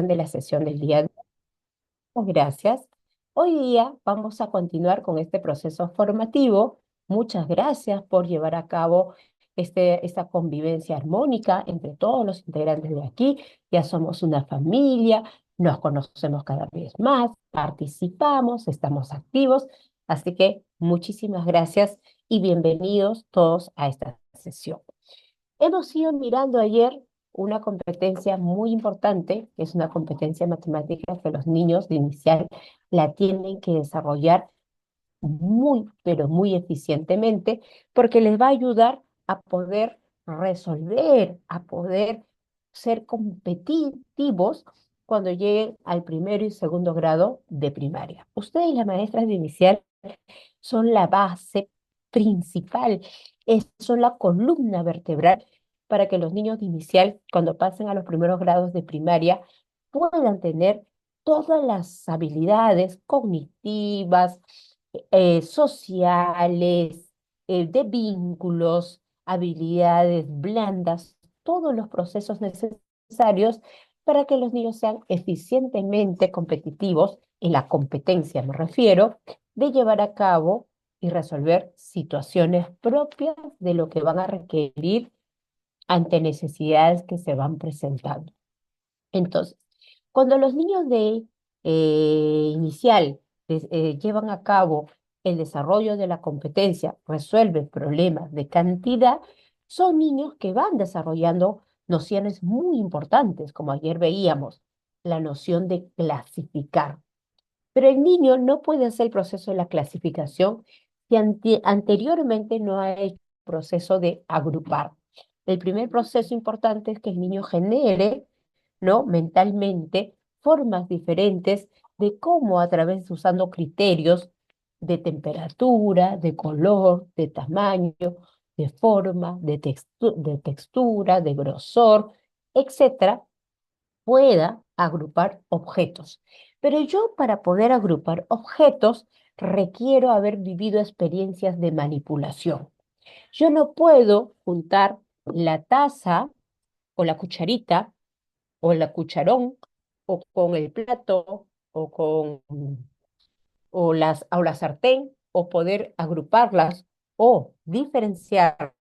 de la sesión del día de hoy. Muchas gracias. Hoy día vamos a continuar con este proceso formativo. Muchas gracias por llevar a cabo esta convivencia armónica entre todos los integrantes de aquí. Ya somos una familia, nos conocemos cada vez más, participamos, estamos activos. Así que muchísimas gracias y bienvenidos todos a esta sesión. Hemos ido mirando ayer una competencia muy importante, que es una competencia matemática que los niños de inicial la tienen que desarrollar muy, pero muy eficientemente, porque les va a ayudar a poder resolver, a poder ser competitivos cuando lleguen al primero y segundo grado de primaria. Ustedes, las maestras de inicial, son la base principal, son la columna vertebral para que los niños de inicial, cuando pasen a los primeros grados de primaria, puedan tener todas las habilidades cognitivas, sociales, de vínculos, habilidades blandas, todos los procesos necesarios para que los niños sean eficientemente competitivos, en la competencia me refiero, de llevar a cabo y resolver situaciones propias de lo que van a requerir ante necesidades que se van presentando. Entonces, cuando los niños de inicial llevan a cabo el desarrollo de la competencia, resuelven problemas de cantidad, son niños que van desarrollando nociones muy importantes, como ayer veíamos, la noción de clasificar. Pero el niño no puede hacer el proceso de la clasificación si anteriormente no ha hecho el proceso de agrupar. El primer proceso importante es que el niño genere, ¿no? Mentalmente, formas diferentes de cómo a través de usando criterios de temperatura, de color, de tamaño, de forma, de textura, de grosor, etcétera, pueda agrupar objetos. Pero yo, para poder agrupar objetos, requiero haber vivido experiencias de manipulación. Yo no puedo juntar la taza o la cucharita o el cucharón o con el plato o la sartén, o poder agruparlas o diferenciarlas,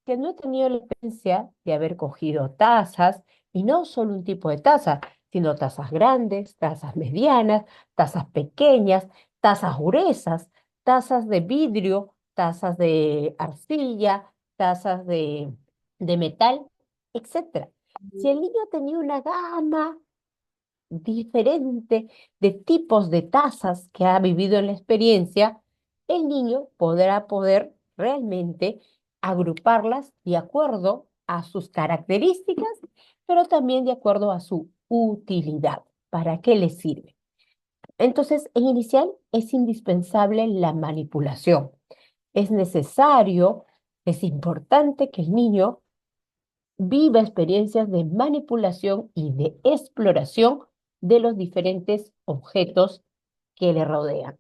que no he tenido la experiencia de haber cogido tazas, y no solo un tipo de taza, sino tazas grandes, tazas medianas, tazas pequeñas, tazas gruesas, tazas de vidrio, tazas de arcilla, tazas de metal, etcétera. Si el niño tenía una gama diferente de tipos de tazas que ha vivido en la experiencia, el niño podrá poder realmente agruparlas de acuerdo a sus características, pero también de acuerdo a su utilidad. ¿Para qué le sirve? Entonces, en inicial es indispensable la manipulación. Es necesario, es importante que el niño viva experiencias de manipulación y de exploración de los diferentes objetos que le rodean.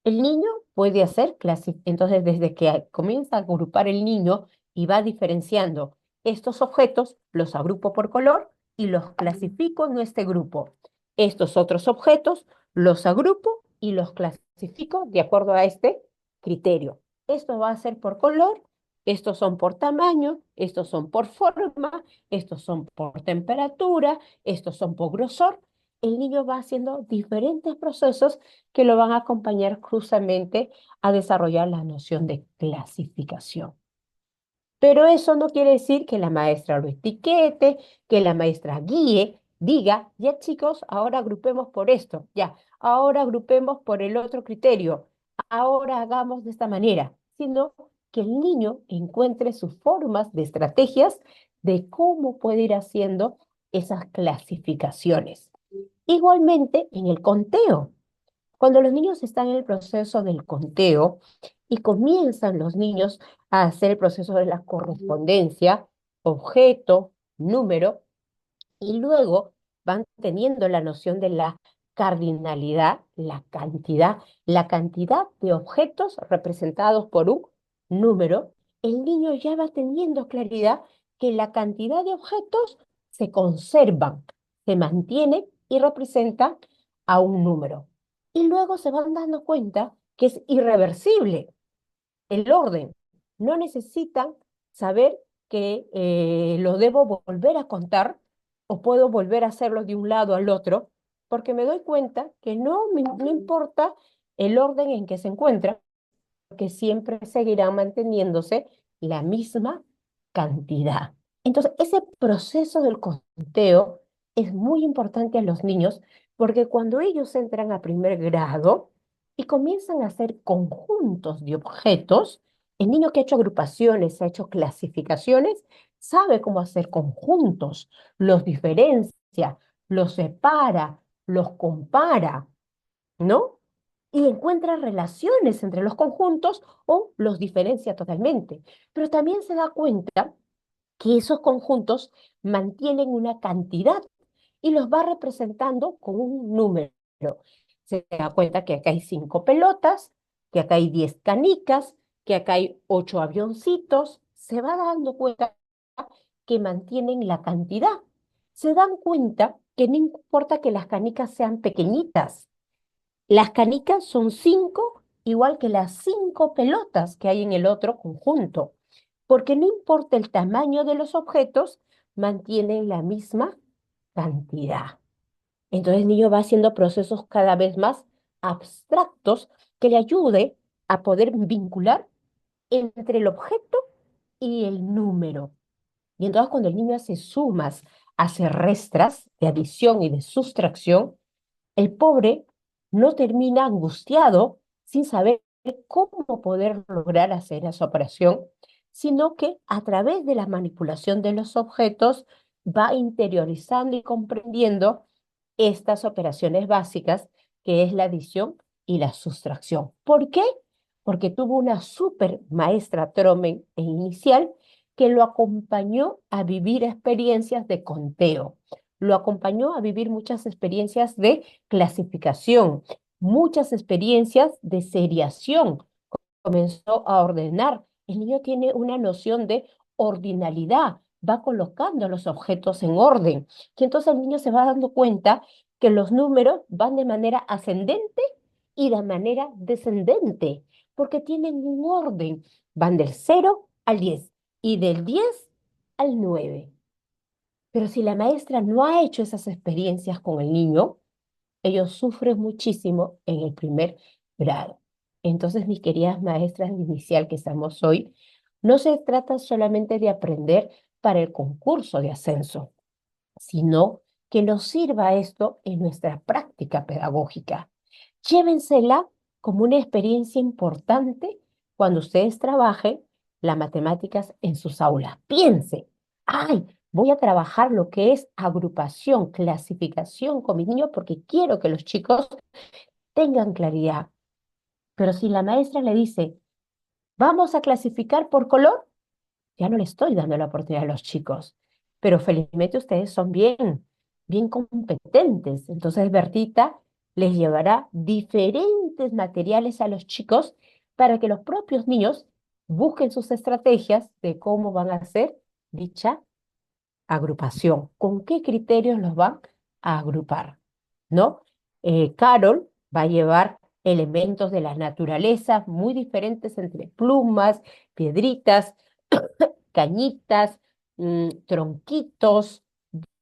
El niño puede hacer clases, entonces desde que comienza a agrupar el niño y va diferenciando estos objetos, los agrupo por color y los clasifico en este grupo. Estos otros objetos los agrupo y los clasifico de acuerdo a este criterio. Esto va a ser por color, estos son por tamaño, estos son por forma, estos son por temperatura, estos son por grosor. El niño va haciendo diferentes procesos que lo van a acompañar justamente a desarrollar la noción de clasificación. Pero eso no quiere decir que la maestra lo etiquete, que la maestra guíe, diga, ya chicos, ahora agrupemos por esto, ya, ahora agrupemos por el otro criterio, ahora hagamos de esta manera, sino que el niño encuentre sus formas de estrategias de cómo puede ir haciendo esas clasificaciones. Igualmente en el conteo. Cuando los niños están en el proceso del conteo y comienzan los niños a hacer el proceso de la correspondencia, objeto, número, y luego van teniendo la noción de la cardinalidad, la cantidad de objetos representados por un número, el niño ya va teniendo claridad que la cantidad de objetos se conservan, se mantienen y representan a un número. Y luego se van dando cuenta que es irreversible el orden. No necesitan saber que lo debo volver a contar o puedo volver a hacerlo de un lado al otro, porque me doy cuenta que no importa el orden en que se encuentra, que siempre seguirán manteniéndose la misma cantidad. Entonces, ese proceso del conteo es muy importante a los niños porque cuando ellos entran a primer grado y comienzan a hacer conjuntos de objetos, el niño que ha hecho agrupaciones, ha hecho clasificaciones, sabe cómo hacer conjuntos, los diferencia, los separa, los compara, ¿no? Y encuentra relaciones entre los conjuntos o los diferencia totalmente. Pero también se da cuenta que esos conjuntos mantienen una cantidad y los va representando con un número. Se da cuenta que acá hay 5 pelotas, que acá hay 10 canicas, que acá hay 8 avioncitos. Se va dando cuenta que mantienen la cantidad. Se dan cuenta que no importa que las canicas sean pequeñitas, las canicas son 5, igual que las 5 pelotas que hay en el otro conjunto, porque no importa el tamaño de los objetos, mantienen la misma cantidad. Entonces el niño va haciendo procesos cada vez más abstractos que le ayude a poder vincular entre el objeto y el número. Y entonces cuando el niño hace sumas, hace restras de adición y de sustracción, el pobre no termina angustiado sin saber cómo poder lograr hacer esa operación, sino que a través de la manipulación de los objetos va interiorizando y comprendiendo estas operaciones básicas, que es la adición y la sustracción. ¿Por qué? Porque tuvo una super maestra Tromen en inicial que lo acompañó a vivir experiencias de conteo, lo acompañó a vivir muchas experiencias de clasificación, muchas experiencias de seriación. Comenzó a ordenar. El niño tiene una noción de ordinalidad, va colocando los objetos en orden. Y entonces el niño se va dando cuenta que los números van de manera ascendente y de manera descendente, porque tienen un orden. Van del 0 al 10 y del 10 al 9. Pero si la maestra no ha hecho esas experiencias con el niño, ellos sufren muchísimo en el primer grado. Entonces, mis queridas maestras de inicial que estamos hoy, no se trata solamente de aprender para el concurso de ascenso, sino que nos sirva esto en nuestra práctica pedagógica. Llévensela como una experiencia importante cuando ustedes trabajen las matemáticas en sus aulas. Piense, ay, voy a trabajar lo que es agrupación, clasificación con mis niños porque quiero que los chicos tengan claridad. Pero si la maestra le dice, vamos a clasificar por color, ya no le estoy dando la oportunidad a los chicos, pero felizmente ustedes son bien competentes. Entonces Bertita les llevará diferentes materiales a los chicos para que los propios niños busquen sus estrategias de cómo van a hacer dicha agrupación, con qué criterios los van a agrupar, ¿no? Carol va a llevar elementos de la naturaleza muy diferentes entre plumas, piedritas, cañitas, tronquitos,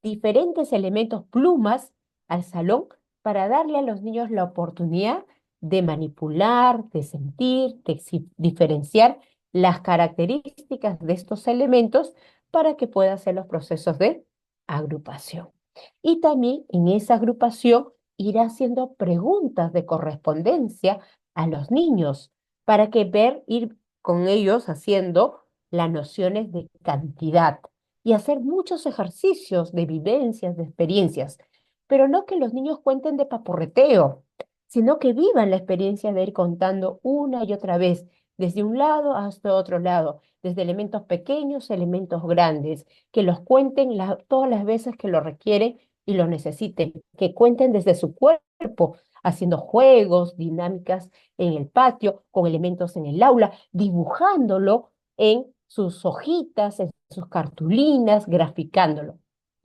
diferentes elementos, plumas al salón para darle a los niños la oportunidad de manipular, de sentir, de diferenciar las características de estos elementos para que pueda hacer los procesos de agrupación. Y también en esa agrupación ir haciendo preguntas de correspondencia a los niños para que ir con ellos haciendo las nociones de cantidad y hacer muchos ejercicios de vivencias, de experiencias, pero no que los niños cuenten de paporreteo, sino que vivan la experiencia de ir contando una y otra vez, desde un lado hasta otro lado, desde elementos pequeños a elementos grandes, que los cuenten todas las veces que lo requieren y lo necesiten, que cuenten desde su cuerpo, haciendo juegos, dinámicas en el patio, con elementos en el aula, dibujándolo en sus hojitas, en sus cartulinas, graficándolo.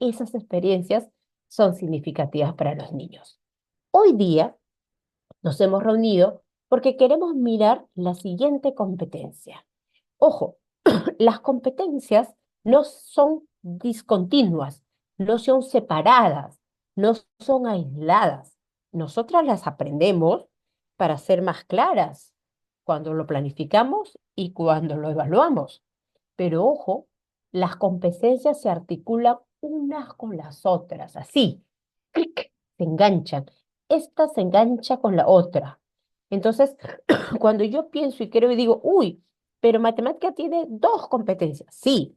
esas experiencias son significativas para los niños. Hoy día nos hemos reunido porque queremos mirar la siguiente competencia. Ojo, las competencias no son discontinuas, no son separadas, no son aisladas. Nosotras las aprendemos para ser más claras cuando lo planificamos y cuando lo evaluamos. Pero ojo, las competencias se articulan unas con las otras, así, clic, se enganchan. Esta se engancha con la otra. Entonces, cuando yo pienso y creo y digo, uy, pero matemática tiene dos competencias. Sí,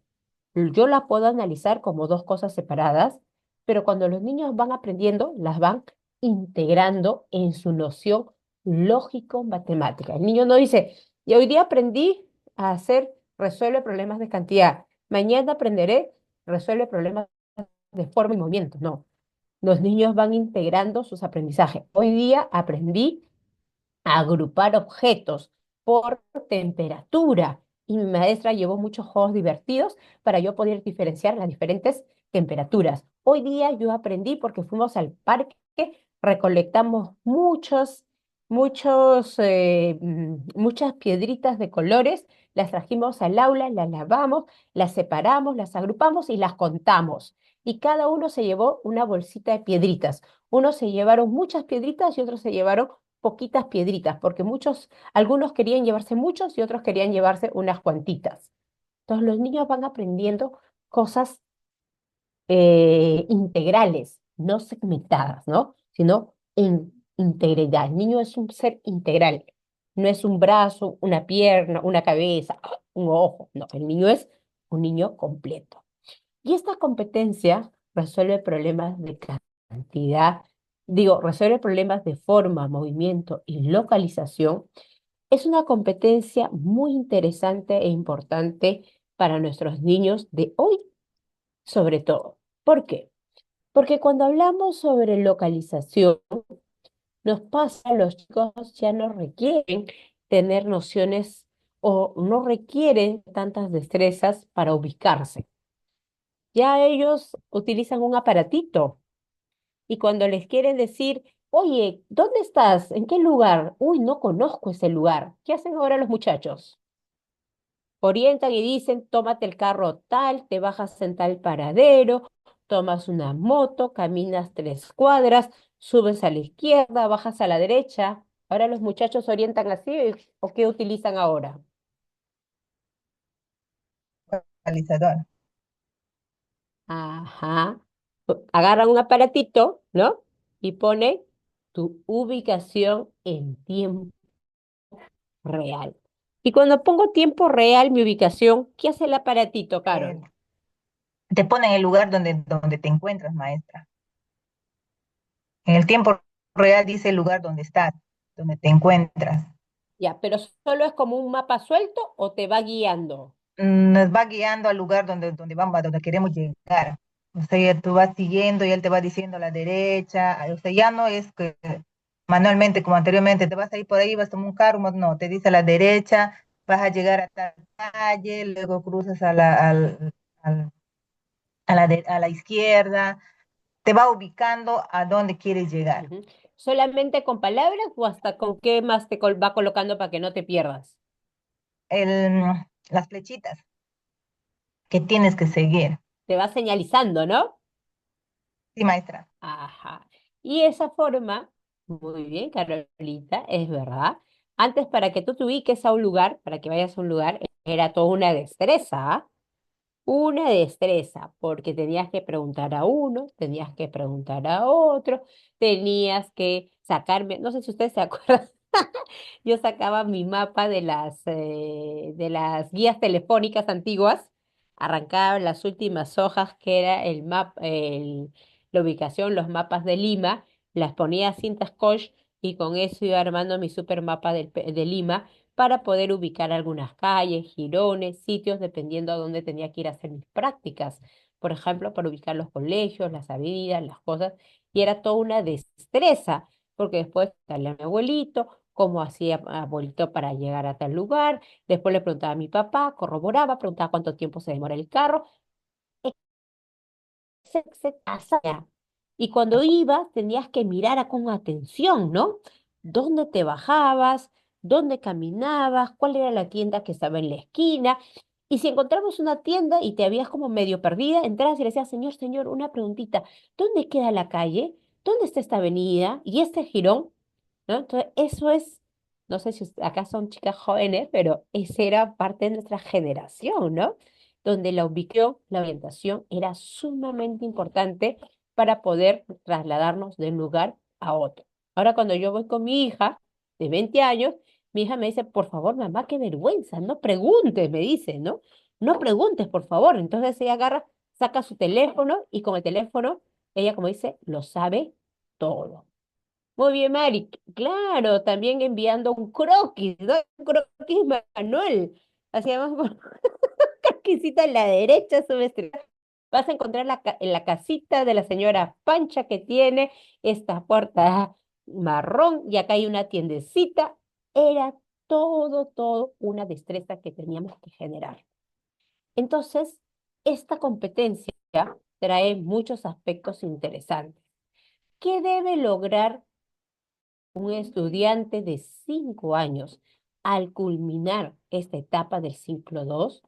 yo la puedo analizar como dos cosas separadas, pero cuando los niños van aprendiendo, las van integrando en su noción lógico-matemática. El niño no dice, y hoy día aprendí a hacer, resuelve problemas de cantidad. Mañana aprenderé, resuelve problemas de forma y movimiento. No, los niños van integrando sus aprendizajes. Hoy día aprendí agrupar objetos por temperatura. Y mi maestra llevó muchos juegos divertidos para yo poder diferenciar las diferentes temperaturas. Hoy día yo aprendí porque fuimos al parque, recolectamos muchas piedritas de colores, las trajimos al aula, las lavamos, las separamos, las agrupamos y las contamos. Y cada uno se llevó una bolsita de piedritas. Unos se llevaron muchas piedritas y otros se llevaron poquitas piedritas, porque algunos querían llevarse muchos y otros querían llevarse unas cuantitas. Entonces los niños van aprendiendo cosas integrales, no segmentadas, ¿no? Sino en integridad. El niño es un ser integral, no es un brazo, una pierna, una cabeza, un ojo, no, el niño es un niño completo. Y esta competencia resuelve problemas de cantidad, resuelve problemas de forma, movimiento y localización. Es una competencia muy interesante e importante para nuestros niños de hoy, sobre todo. ¿Por qué? Porque cuando hablamos sobre localización, nos pasa, los chicos ya no requieren tener nociones o no requieren tantas destrezas para ubicarse. Ya ellos utilizan un aparatito y cuando les quieren decir, oye, ¿dónde estás? ¿En qué lugar? Uy, no conozco ese lugar. ¿Qué hacen ahora los muchachos? Orientan y dicen, tómate el carro tal, te bajas en tal paradero, tomas una moto, caminas 3 cuadras, subes a la izquierda, bajas a la derecha. Ahora los muchachos orientan así, ¿o qué utilizan ahora? Localizador. Ajá. Agarran un aparatito, ¿no? Y pone tu ubicación en tiempo real. Y cuando pongo tiempo real, mi ubicación, ¿qué hace el aparatito, Eh, Carol? te pone en el lugar donde te encuentras, maestra. En el tiempo real dice el lugar donde estás, donde te encuentras. Ya, pero solo es como un mapa suelto o te va guiando. Nos va guiando al lugar donde vamos, a donde queremos llegar. O sea, tú vas siguiendo y él te va diciendo a la derecha. O sea, ya no es que manualmente como anteriormente, te vas a ir por ahí, vas a tomar un carro, no, te dice a la derecha, vas a llegar a tal calle, luego cruzas a la izquierda, te va ubicando a dónde quieres llegar. Ujú. ¿Solamente con palabras o hasta con qué más va colocando para que no te pierdas? Las flechitas que tienes que seguir. Te va señalizando, ¿no? Sí, maestra. Ajá. Y esa forma, muy bien, Carolita, es verdad. Antes, para que tú te ubiques a un lugar, para que vayas a un lugar, era toda una destreza, ¿ah? Una destreza, porque tenías que preguntar a uno, tenías que preguntar a otro, tenías que sacarme, no sé si ustedes se acuerdan, yo sacaba mi mapa de las guías telefónicas antiguas, arrancaba las últimas hojas que era la ubicación, los mapas de Lima, las ponía a cinta scotch y con eso iba armando mi super mapa de Lima para poder ubicar algunas calles, jirones, sitios, dependiendo a dónde tenía que ir a hacer mis prácticas. Por ejemplo, para ubicar los colegios, las avenidas, las cosas. Y era toda una destreza, porque después darle a mi abuelito, cómo hacía abuelito para llegar a tal lugar. Después le preguntaba a mi papá, corroboraba, preguntaba cuánto tiempo se demora el carro. se casa. Y cuando ibas, tenías que mirar con atención, ¿no? ¿Dónde te bajabas? ¿Dónde caminabas? ¿Cuál era la tienda que estaba en la esquina? Y si encontramos una tienda y te habías como medio perdida, entrabas y le decías, señor, señor, una preguntita, ¿dónde queda la calle? ¿Dónde está esta avenida? ¿Y este jirón? ¿No? Entonces, eso es, no sé si acá son chicas jóvenes, pero esa era parte de nuestra generación, ¿no? Donde la ubicación, la orientación era sumamente importante para poder trasladarnos de un lugar a otro. Ahora, cuando yo voy con mi hija de 20 años, mi hija me dice, por favor, mamá, qué vergüenza, no preguntes, me dice, ¿no? No preguntes, por favor. Entonces ella agarra, saca su teléfono y con el teléfono, ella, como dice, lo sabe todo. Muy bien, Mari. Claro, también enviando un croquis, ¿no? Un croquis manual. Hacíamos un croquisito a la derecha, subestre. Vas a encontrar en la casita de la señora Pancha que tiene esta puerta marrón y acá hay una tiendecita. Era todo una destreza que teníamos que generar. Entonces, esta competencia trae muchos aspectos interesantes. ¿Qué debe lograr un estudiante de 5 años al culminar esta etapa del ciclo 2?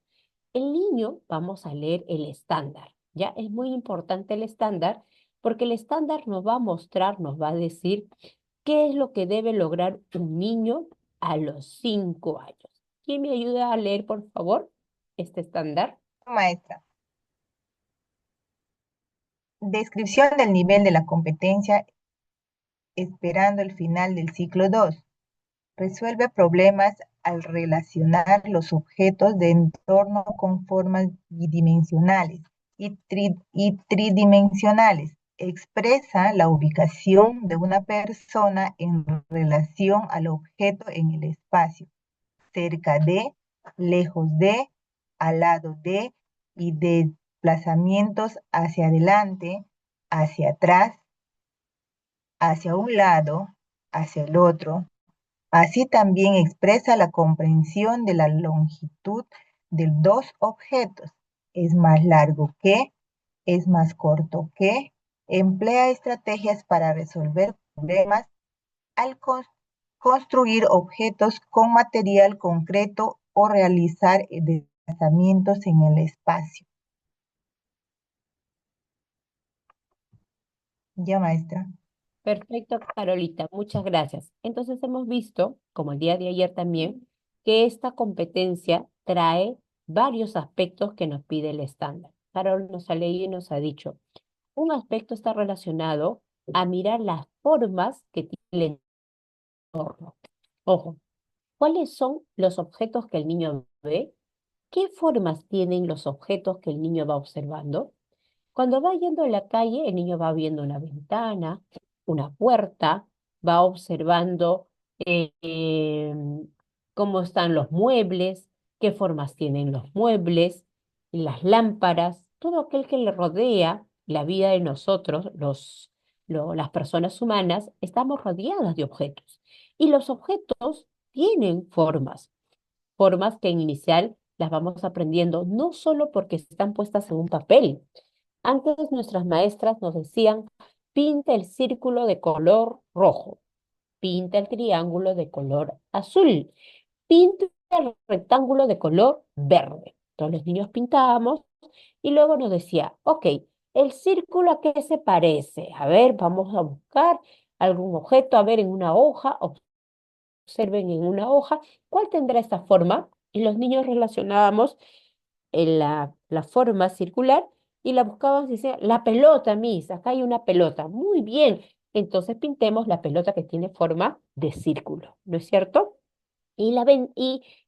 El niño, vamos a leer el estándar. Ya es muy importante el estándar porque el estándar nos va a mostrar, nos va a decir qué es lo que debe lograr un niño a los 5 años. ¿Quién me ayuda a leer, por favor, este estándar? Maestra, descripción del nivel de la competencia esperando el final del ciclo 2. Resuelve problemas al relacionar los objetos de entorno con formas bidimensionales y tridimensionales. Expresa la ubicación de una persona en relación al objeto en el espacio, cerca de, lejos de, al lado de, y desplazamientos hacia adelante, hacia atrás, hacia un lado, hacia el otro. Así también expresa la comprensión de la longitud de dos objetos. Es más largo que, es más corto que. Emplea estrategias para resolver problemas al construir objetos con material concreto o realizar desplazamientos en el espacio. Ya, maestra. Perfecto, Carolita, muchas gracias. Entonces hemos visto, como el día de ayer también, que esta competencia trae varios aspectos que nos pide el estándar. Carol nos ha leído y nos ha dicho, un aspecto está relacionado a mirar las formas que tiene el entorno. Ojo, ¿cuáles son los objetos que el niño ve? ¿Qué formas tienen los objetos que el niño va observando? Cuando va yendo en la calle, el niño va viendo una ventana, una puerta, va observando cómo están los muebles, qué formas tienen los muebles, las lámparas, todo aquel que le rodea la vida de nosotros, las personas humanas, estamos rodeadas de objetos. Y los objetos tienen formas, formas que en inicial las vamos aprendiendo no solo porque están puestas en un papel. Antes nuestras maestras nos decían, pinta el círculo de color rojo, pinta el triángulo de color azul, pinta el rectángulo de color verde. Todos los niños pintábamos y luego nos decía, ok, ¿el círculo a qué se parece? A ver, vamos a buscar algún objeto, a ver en una hoja, observen en una hoja, ¿cuál tendrá esta forma? Y los niños relacionábamos en la forma circular y la buscábamos y decía, la pelota, Miss, acá hay una pelota. Muy bien. Entonces pintemos la pelota que tiene forma de círculo, ¿no es cierto? Y,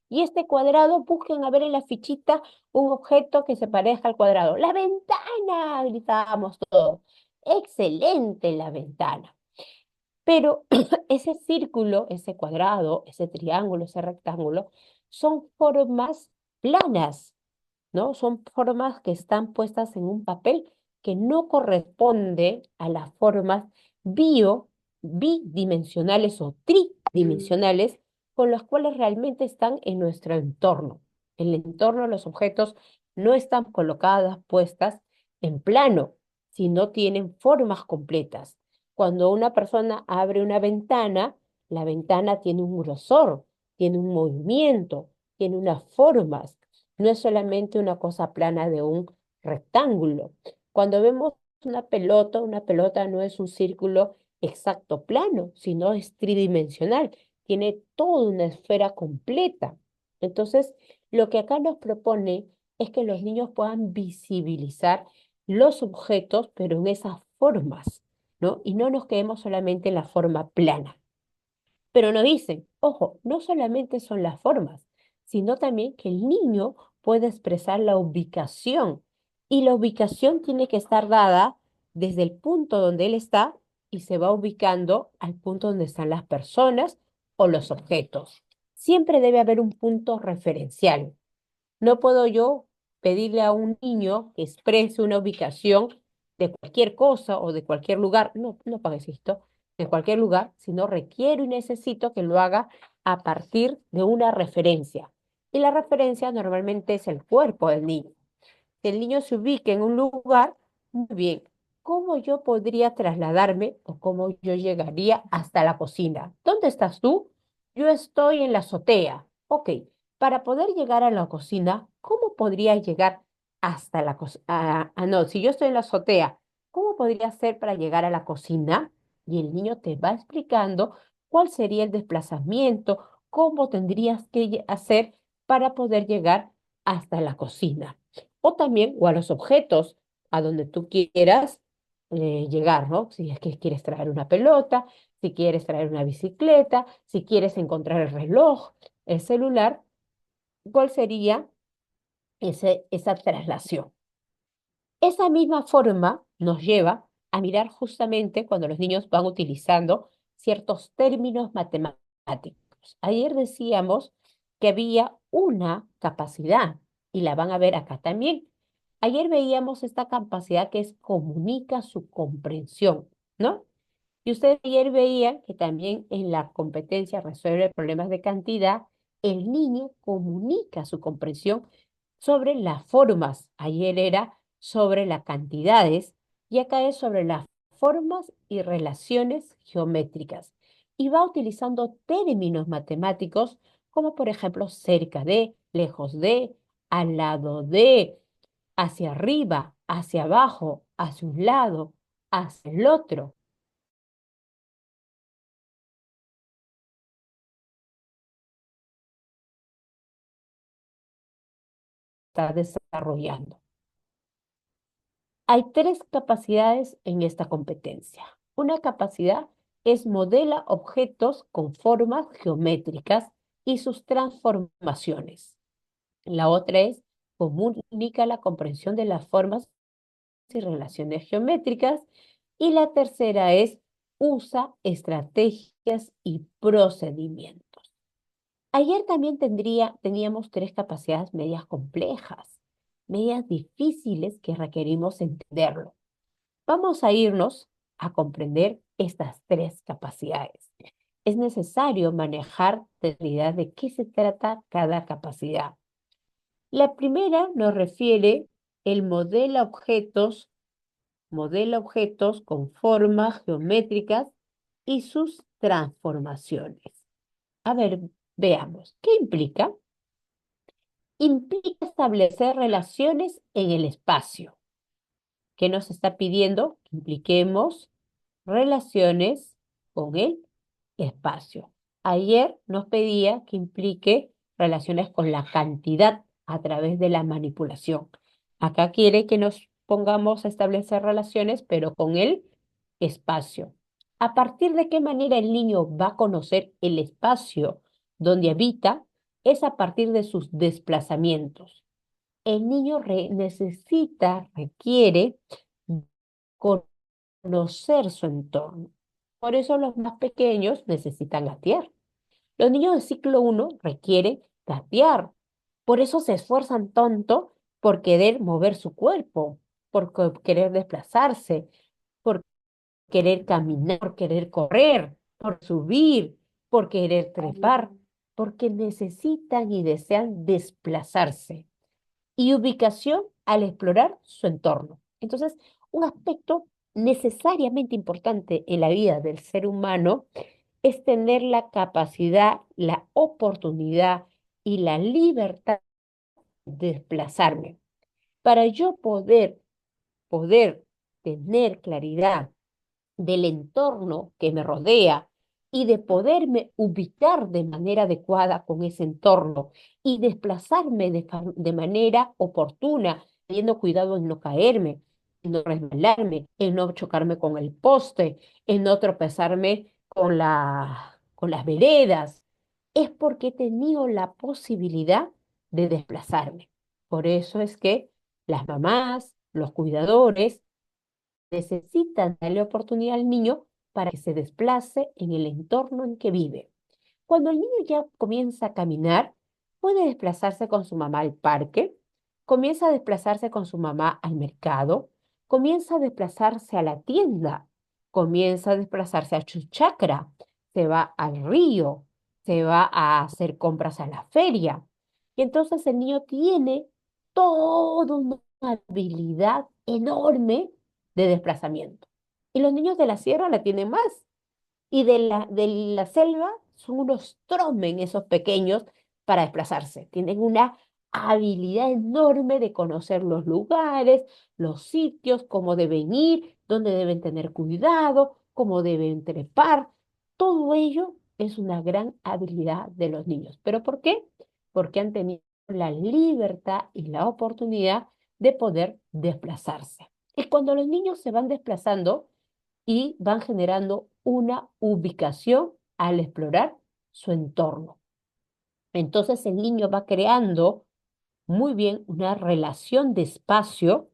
y este cuadrado, busquen a ver en la fichita un objeto que se parezca al cuadrado. ¡La ventana! Gritábamos todos. Excelente la ventana. Pero ese círculo, ese cuadrado, ese triángulo, ese rectángulo, son formas planas, ¿no? Son formas que están puestas en un papel que no corresponde a las formas bidimensionales o tridimensionales con las cuales realmente están en nuestro entorno. En el entorno los objetos no están colocadas, puestas en plano, si no tienen formas completas. Cuando una persona abre una ventana, la ventana tiene un grosor, tiene un movimiento, tiene unas formas. No es solamente una cosa plana de un rectángulo. Cuando vemos una pelota no es un círculo exacto plano, sino es tridimensional. Tiene toda una esfera completa. Entonces, lo que acá nos propone es que los niños puedan visibilizar los objetos, pero en esas formas, ¿no? Y no nos quedemos solamente en la forma plana. Pero nos dicen, ojo, no solamente son las formas, sino también que el niño puede expresar la ubicación. Y la ubicación tiene que estar dada desde el punto donde él está y se va ubicando al punto donde están las personas o los objetos. Siempre debe haber un punto referencial. No puedo yo pedirle a un niño que exprese una ubicación de cualquier cosa o de cualquier lugar, no pagues esto, de cualquier lugar, sino requiero y necesito que lo haga a partir de una referencia. Y la referencia normalmente es el cuerpo del niño. Si el niño se ubique en un lugar, muy bien, ¿cómo yo podría trasladarme o cómo yo llegaría hasta la cocina? ¿Dónde estás tú? Yo estoy en la azotea. Ok, para poder llegar a la cocina, ¿cómo podría llegar hasta la cocina? No, si yo estoy en la azotea, ¿cómo podría hacer para llegar a la cocina? Y el niño te va explicando cuál sería el desplazamiento, cómo tendrías que hacer para poder llegar hasta la cocina o también, o a los objetos a donde tú quieras llegar, ¿no? Si es que quieres traer una pelota, si quieres traer una bicicleta, si quieres encontrar el reloj, el celular, ¿cuál sería esa traslación? Esa misma forma nos lleva a mirar justamente cuando los niños van utilizando ciertos términos matemáticos. Ayer decíamos que había una capacidad y la van a ver acá también. Ayer veíamos esta capacidad que es comunica su comprensión, ¿no? Y usted ayer veía que también en la competencia resuelve problemas de cantidad, el niño comunica su comprensión sobre las formas. Ayer era sobre las cantidades y acá es sobre las formas y relaciones geométricas. Y va utilizando términos matemáticos como por ejemplo cerca de, lejos de, al lado de, hacia arriba, hacia abajo, hacia un lado, hacia el otro. Está desarrollando. Hay tres capacidades en esta competencia. Una capacidad es modela objetos con formas geométricas y sus transformaciones. La otra es comunica la comprensión de las formas y relaciones geométricas. Y la tercera es usa estrategias y procedimientos. Ayer también teníamos tres capacidades medias complejas, medias difíciles que requerimos entenderlo. Vamos a irnos a comprender estas tres capacidades. Es necesario manejar la realidad de qué se trata cada capacidad. La primera nos refiere el modela objetos con formas geométricas y sus transformaciones. A ver, veamos, ¿qué implica? Implica establecer relaciones en el espacio. ¿Qué nos está pidiendo? Que impliquemos relaciones con el espacio. Ayer nos pedía que implique relaciones con la cantidad a través de la manipulación. Acá quiere que nos pongamos a establecer relaciones, pero con el espacio. ¿A partir de qué manera el niño va a conocer el espacio donde habita? Es a partir de sus desplazamientos. El niño requiere conocer su entorno. Por eso los más pequeños necesitan gatear. Los niños de ciclo uno requieren gatear. Por eso se esfuerzan tanto por querer mover su cuerpo, por querer desplazarse, por querer caminar, por querer correr, por subir, por querer trepar, porque necesitan y desean desplazarse y ubicación al explorar su entorno. Entonces, Un aspecto necesariamente importante en la vida del ser humano es tener la capacidad, la oportunidad y la libertad de desplazarme. Para yo poder tener claridad del entorno que me rodea y de poderme ubicar de manera adecuada con ese entorno y desplazarme de manera oportuna, teniendo cuidado en no caerme, en no resbalarme, en no chocarme con el poste, en no tropezarme con las veredas, es porque he tenido la posibilidad de desplazarme. Por eso es que las mamás, los cuidadores, necesitan darle oportunidad al niño para que se desplace en el entorno en que vive. Cuando el niño ya comienza a caminar, puede desplazarse con su mamá al parque, comienza a desplazarse con su mamá al mercado, comienza a desplazarse a la tienda, comienza a desplazarse a su chacra, se va al río, se va a hacer compras a la feria. Y entonces el niño tiene toda una habilidad enorme de desplazamiento. Y los niños de la sierra la tienen más. Y de la selva son unos tromen esos pequeños para desplazarse. Tienen una habilidad enorme de conocer los lugares, los sitios, cómo deben ir, dónde deben tener cuidado, cómo deben trepar. Todo ello es una gran habilidad de los niños. ¿Pero por qué? Porque han tenido la libertad y la oportunidad de poder desplazarse. Y cuando los niños se van desplazando, y van generando una ubicación al explorar su entorno. Entonces el niño va creando muy bien una relación de espacio,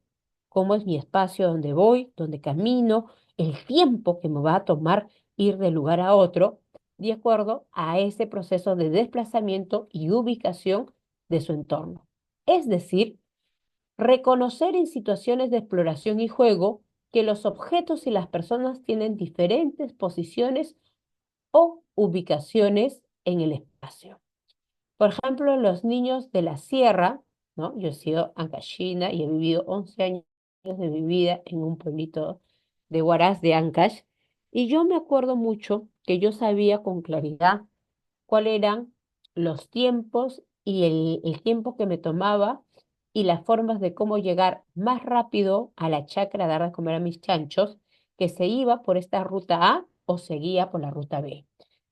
cómo es mi espacio donde voy, donde camino, el tiempo que me va a tomar ir de lugar a otro, de acuerdo a ese proceso de desplazamiento y ubicación de su entorno. Es decir, reconocer en situaciones de exploración y juego que los objetos y las personas tienen diferentes posiciones o ubicaciones en el espacio. Por ejemplo, los niños de la sierra, ¿no? Yo he sido ancashina y he vivido 11 años de mi vida en un pueblito de Huaraz de Ancash, y yo me acuerdo mucho que yo sabía con claridad cuáles eran los tiempos y el tiempo que me tomaba y las formas de cómo llegar más rápido a la chacra a dar de comer a mis chanchos, que se iba por esta ruta A o seguía por la ruta B.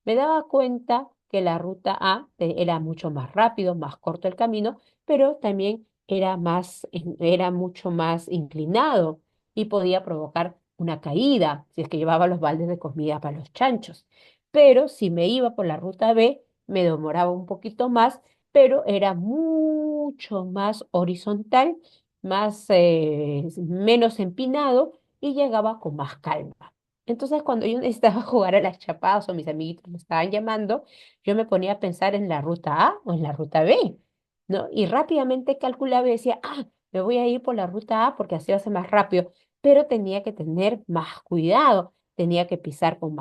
Me daba cuenta que la ruta A era mucho más rápido, más corto el camino, pero también era mucho más inclinado y podía provocar una caída si es que llevaba los baldes de comida para los chanchos. Pero si me iba por la ruta B, me demoraba un poquito más, pero era mucho más horizontal, menos empinado y llegaba con más calma. Entonces, cuando yo necesitaba jugar a las chapadas o mis amiguitos me estaban llamando, yo me ponía a pensar en la ruta A o en la ruta B, ¿no? Y rápidamente calculaba y decía, me voy a ir por la ruta A porque así va a ser más rápido, pero tenía que tener más cuidado, tenía que pisar con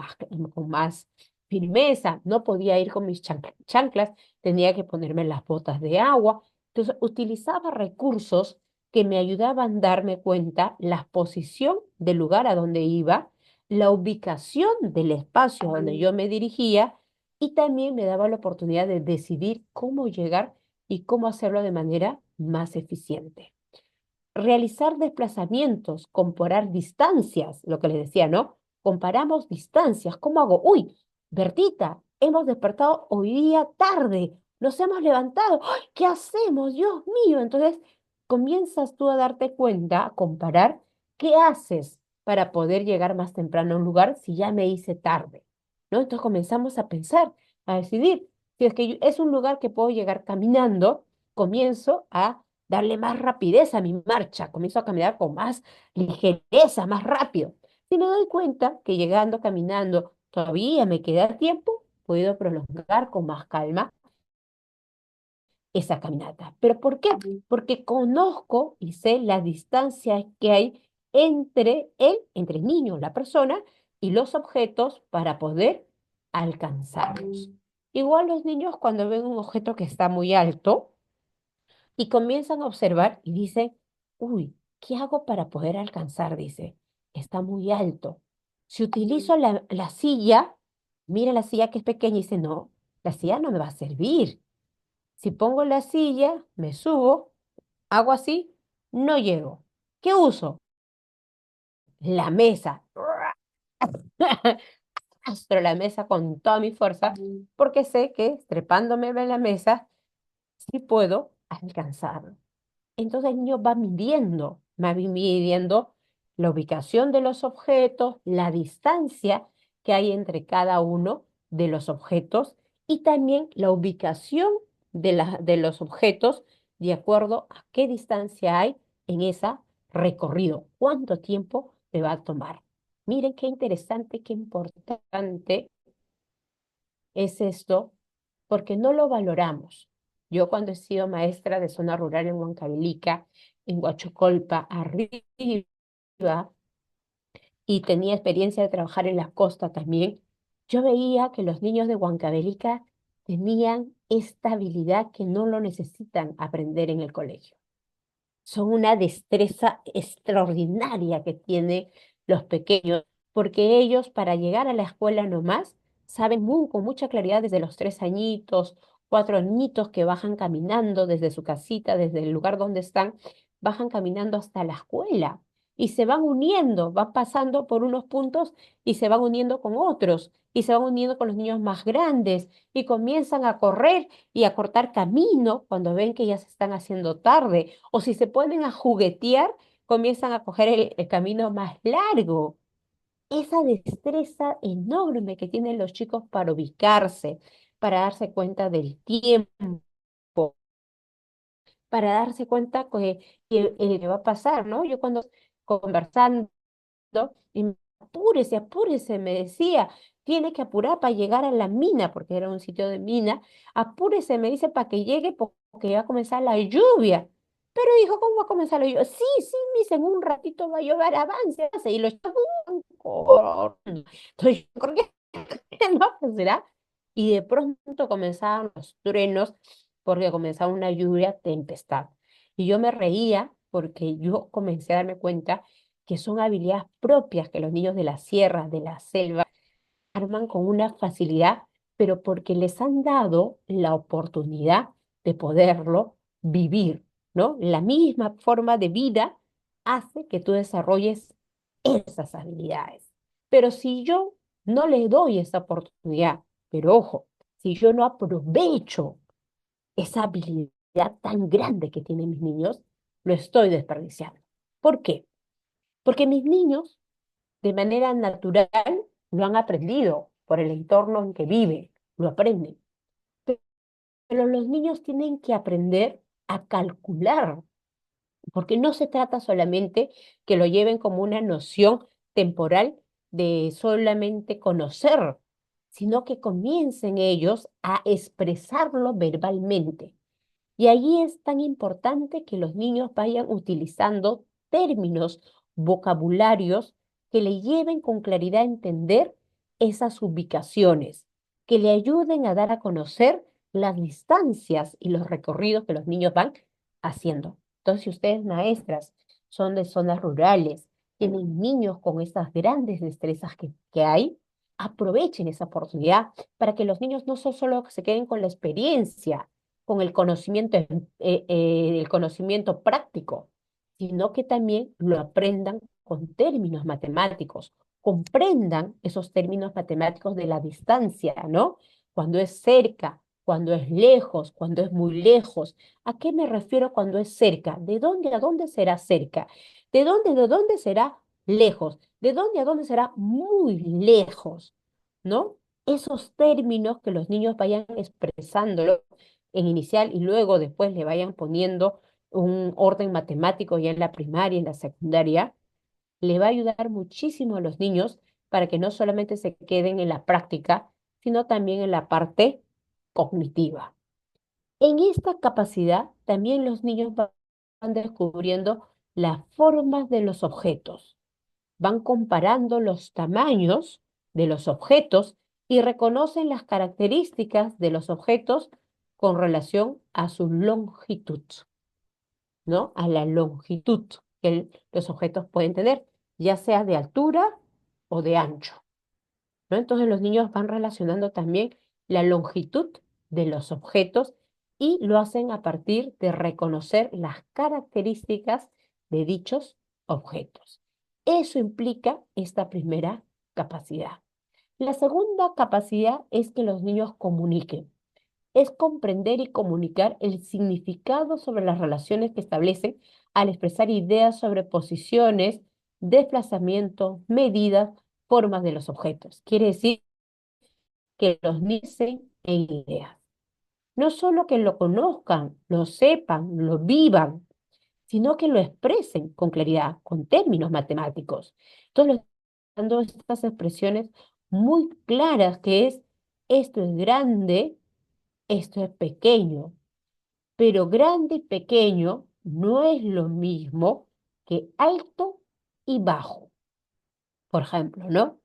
más firmeza, no podía ir con mis chanclas, tenía que ponerme las botas de agua. Entonces, utilizaba recursos que me ayudaban a darme cuenta la posición del lugar a donde iba, la ubicación del espacio a donde yo me dirigía y también me daba la oportunidad de decidir cómo llegar y cómo hacerlo de manera más eficiente. Realizar desplazamientos, comparar distancias, lo que les decía, ¿no? Comparamos distancias. ¿Cómo hago? Uy, Bertita, hemos despertado hoy día tarde, nos hemos levantado. ¡Ay! ¿Qué hacemos? Dios mío. Entonces, comienzas tú a darte cuenta, a comparar qué haces para poder llegar más temprano a un lugar si ya me hice tarde, ¿no? Entonces comenzamos a pensar, a decidir, si es que es un lugar que puedo llegar caminando, comienzo a darle más rapidez a mi marcha, comienzo a caminar con más ligereza, más rápido. Si me doy cuenta que llegando, caminando, todavía me queda tiempo, puedo prolongar con más calma esa caminata. ¿Pero por qué? Porque conozco y sé la distancia que hay entre el niño, la persona, y los objetos para poder alcanzarlos. Igual los niños cuando ven un objeto que está muy alto, y comienzan a observar y dicen, uy, ¿qué hago para poder alcanzar? Dice, está muy alto. Si utilizo la silla, mira la silla que es pequeña y dice, no, la silla no me va a servir. Si pongo la silla, me subo, hago así, no llego. ¿Qué uso? La mesa. Astro la mesa con toda mi fuerza porque sé que trepándome en la mesa sí puedo alcanzarlo. Entonces el niño va midiendo la ubicación de los objetos, la distancia que hay entre cada uno de los objetos y también la ubicación de los objetos de acuerdo a qué distancia hay en ese recorrido, cuánto tiempo te va a tomar. Miren qué interesante, qué importante es esto, porque no lo valoramos. Yo cuando he sido maestra de zona rural en Huancavelica, en Huachocolpa, arriba, y tenía experiencia de trabajar en la costa también, yo veía que los niños de Huancavelica tenían esta habilidad que no lo necesitan aprender en el colegio. Son una destreza extraordinaria que tienen los pequeños, porque ellos para llegar a la escuela nomás saben con mucha claridad desde los 3 añitos, 4 añitos que bajan caminando desde su casita, desde el lugar donde están, bajan caminando hasta la escuela y se van uniendo, van pasando por unos puntos y se van uniendo con otros y se van uniendo con los niños más grandes y comienzan a correr y a cortar camino cuando ven que ya se están haciendo tarde o si se ponen a juguetear, comienzan a coger el camino más largo. Esa destreza enorme que tienen los chicos para ubicarse, para darse cuenta del tiempo, para darse cuenta que va a pasar, ¿no? Yo cuando conversando, y apúrese, apúrese, me decía, tiene que apurar para llegar a la mina, porque era un sitio de mina, apúrese, me dice, para que llegue porque va a comenzar la lluvia. Pero hijo, ¿cómo va a comenzar la lluvia? Sí, sí, me dice, en un ratito va a llover, avance, avance", y los chavos van corriendo. Entonces, yo creo que no, pues, será. Y de pronto comenzaban los truenos, porque comenzaba una lluvia tempestad. Y yo me reía porque yo comencé a darme cuenta que son habilidades propias que los niños de la sierra, de la selva, arman con una facilidad, pero porque les han dado la oportunidad de poderlo vivir, ¿no? La misma forma de vida hace que tú desarrolles esas habilidades. Pero si yo no le doy esa oportunidad, pero ojo, si yo no aprovecho esa habilidad tan grande que tienen mis niños, lo estoy desperdiciando. ¿Por qué? Porque mis niños de manera natural lo han aprendido por el entorno en que viven, lo aprenden. Pero los niños tienen que aprender a calcular, porque no se trata solamente que lo lleven como una noción temporal de solamente conocer, sino que comiencen ellos a expresarlo verbalmente. Y allí es tan importante que los niños vayan utilizando términos, vocabularios que le lleven con claridad a entender esas ubicaciones, que le ayuden a dar a conocer las distancias y los recorridos que los niños van haciendo. Entonces, si ustedes, maestras, son de zonas rurales, tienen niños con esas grandes destrezas que hay, aprovechen esa oportunidad para que los niños no solo se queden con la experiencia, con el conocimiento práctico, sino que también lo aprendan con términos matemáticos, comprendan esos términos matemáticos de la distancia, ¿no? Cuando es cerca, cuando es lejos, cuando es muy lejos. ¿A qué me refiero cuando es cerca? ¿De dónde a dónde será cerca? De dónde será lejos? ¿De dónde a dónde será muy lejos? ¿No? Esos términos que los niños vayan expresándolo en inicial y luego después le vayan poniendo un orden matemático ya en la primaria, en la secundaria, le va a ayudar muchísimo a los niños para que no solamente se queden en la práctica, sino también en la parte cognitiva. En esta capacidad también los niños van descubriendo las formas de los objetos, van comparando los tamaños de los objetos y reconocen las características de los objetos con relación a su longitud, ¿no? A la longitud. que los objetos pueden tener, ya sea de altura o de ancho, ¿no? Entonces los niños van relacionando también la longitud de los objetos y lo hacen a partir de reconocer las características de dichos objetos. Eso implica esta primera capacidad. La segunda capacidad es que los niños comuniquen. Es comprender y comunicar el significado sobre las relaciones que establecen al expresar ideas sobre posiciones, desplazamientos, medidas, formas de los objetos. Quiere decir que los niños en ideas. No solo que lo conozcan, lo sepan, lo vivan, sino que lo expresen con claridad, con términos matemáticos. Entonces, dando estas expresiones muy claras que es, esto es grande, esto es pequeño, pero grande y pequeño no es lo mismo que alto y bajo, por ejemplo, ¿no?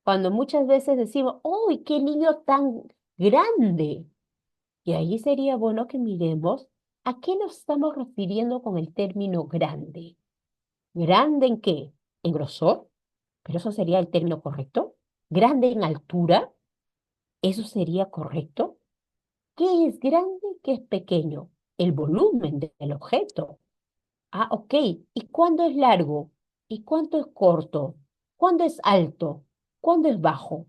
Cuando muchas veces decimos, ¡uy, qué niño tan grande! Y ahí sería bueno que miremos a qué nos estamos refiriendo con el término grande. ¿Grande en qué? ¿En grosor? ¿Pero eso sería el término correcto? ¿Grande en altura? ¿Eso sería correcto? ¿Qué es grande y qué es pequeño? El volumen del objeto. Ah, ok. ¿Y cuándo es largo? ¿Y cuánto es corto? ¿Cuándo es alto? ¿Cuándo es bajo?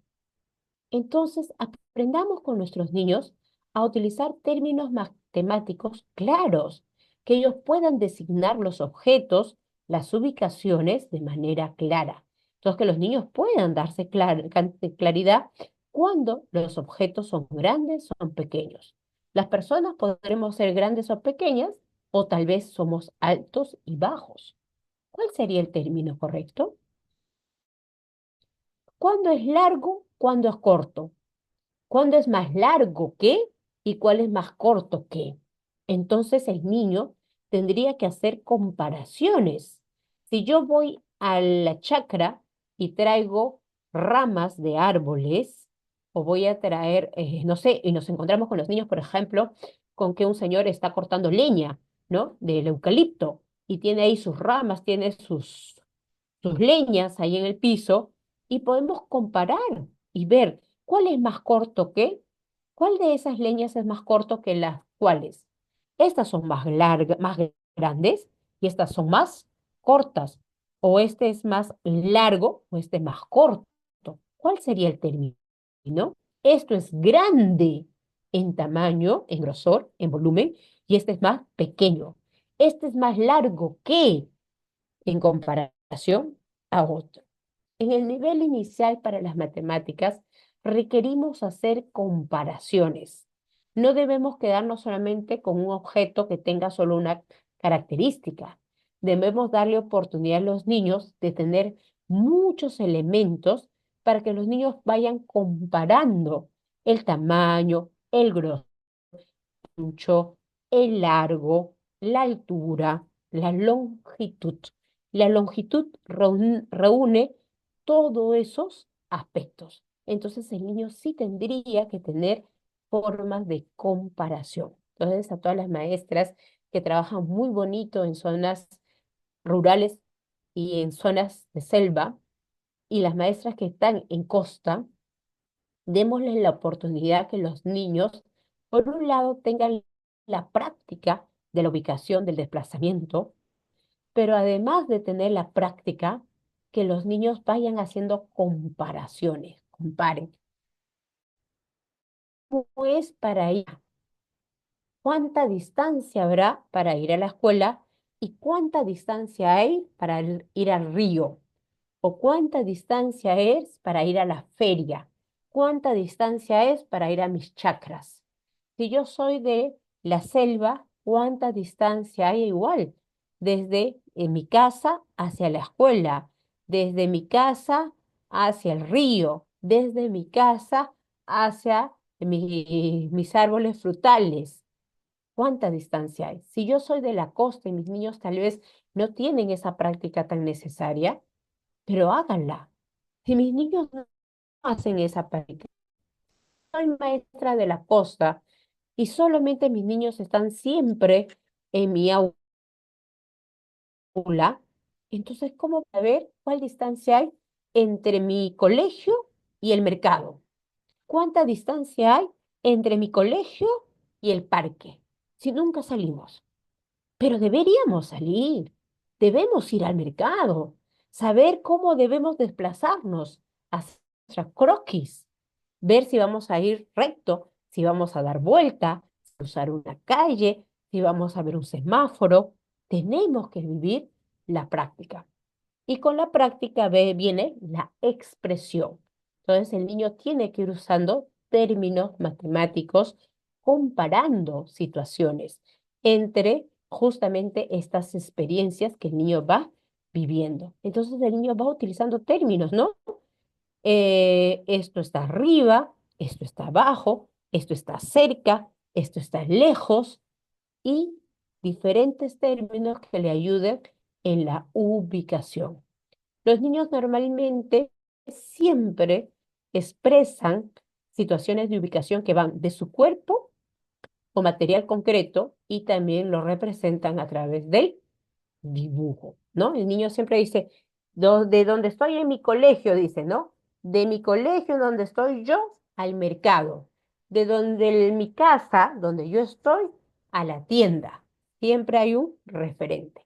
Entonces, aprendamos con nuestros niños a utilizar términos matemáticos claros, que ellos puedan designar los objetos, las ubicaciones de manera clara. Entonces, que los niños puedan darse claridad cuando los objetos son grandes o son pequeños. Las personas podremos ser grandes o pequeñas, o tal vez somos altos y bajos. ¿Cuál sería el término correcto? ¿Cuándo es largo? ¿Cuándo es corto? ¿Cuándo es más largo que y cuál es más corto que? Entonces el niño tendría que hacer comparaciones. Si yo voy a la chacra y traigo ramas de árboles, o voy a traer, no sé, y nos encontramos con los niños, por ejemplo, con que un señor está cortando leña, ¿no? Del eucalipto, y tiene ahí sus ramas, tiene sus leñas ahí en el piso y podemos comparar y ver cuál es más corto que, cuál de esas leñas es más corto que las cuales. Estas son más largas, más grandes y estas son más cortas. O este es más largo o este es más corto. ¿Cuál sería el término? Esto es grande en tamaño, en grosor, en volumen, y este es más pequeño. Este es más largo que en comparación a otro. En el nivel inicial para las matemáticas requerimos hacer comparaciones. No debemos quedarnos solamente con un objeto que tenga solo una característica. Debemos darle oportunidad a los niños de tener muchos elementos para que los niños vayan comparando el tamaño, el grosor, ancho, el largo, la altura, la longitud. La longitud reúne todos esos aspectos. Entonces el niño sí tendría que tener formas de comparación. Entonces a todas las maestras que trabajan muy bonito en zonas rurales y en zonas de selva, y las maestras que están en costa, démosles la oportunidad que los niños, por un lado, tengan la práctica de la ubicación del desplazamiento, pero además de tener la práctica, que los niños vayan haciendo comparaciones, comparen. ¿Cómo es para ir? ¿Cuánta distancia habrá para ir a la escuela? ¿Y cuánta distancia hay para ir al río? ¿O cuánta distancia es para ir a la feria? ¿Cuánta distancia es para ir a mis chacras? Si yo soy de la selva, ¿cuánta distancia hay igual? Desde mi casa hacia la escuela, desde mi casa hacia el río, desde mi casa hacia mis árboles frutales. ¿Cuánta distancia hay? Si yo soy de la costa y mis niños tal vez no tienen esa práctica tan necesaria, pero háganla. Si mis niños no hacen esa práctica, soy maestra de la costa y solamente mis niños están siempre en mi aula, Entonces, ¿cómo saber cuál distancia hay entre mi colegio y el mercado? ¿Cuánta distancia hay entre mi colegio y el parque? Si nunca salimos. Pero deberíamos salir, debemos ir al mercado, saber cómo debemos desplazarnos, hacer nuestras croquis, ver si vamos a ir recto, si vamos a dar vuelta, si usar una calle, si vamos a ver un semáforo. Tenemos que vivir la práctica. Y con la práctica viene la expresión. Entonces el niño tiene que ir usando términos matemáticos, comparando situaciones entre justamente estas experiencias que el niño va viviendo. Entonces el niño va utilizando términos, ¿no? Esto está arriba, esto está abajo, esto está cerca, esto está lejos y diferentes términos que le ayuden en la ubicación. Los niños normalmente siempre expresan situaciones de ubicación que van de su cuerpo o material concreto y también lo representan a través del dibujo, ¿no? El niño siempre dice, de donde estoy en mi colegio, dice, ¿no? De mi colegio donde estoy yo al mercado, de donde en mi casa, donde yo estoy, a la tienda. Siempre hay un referente.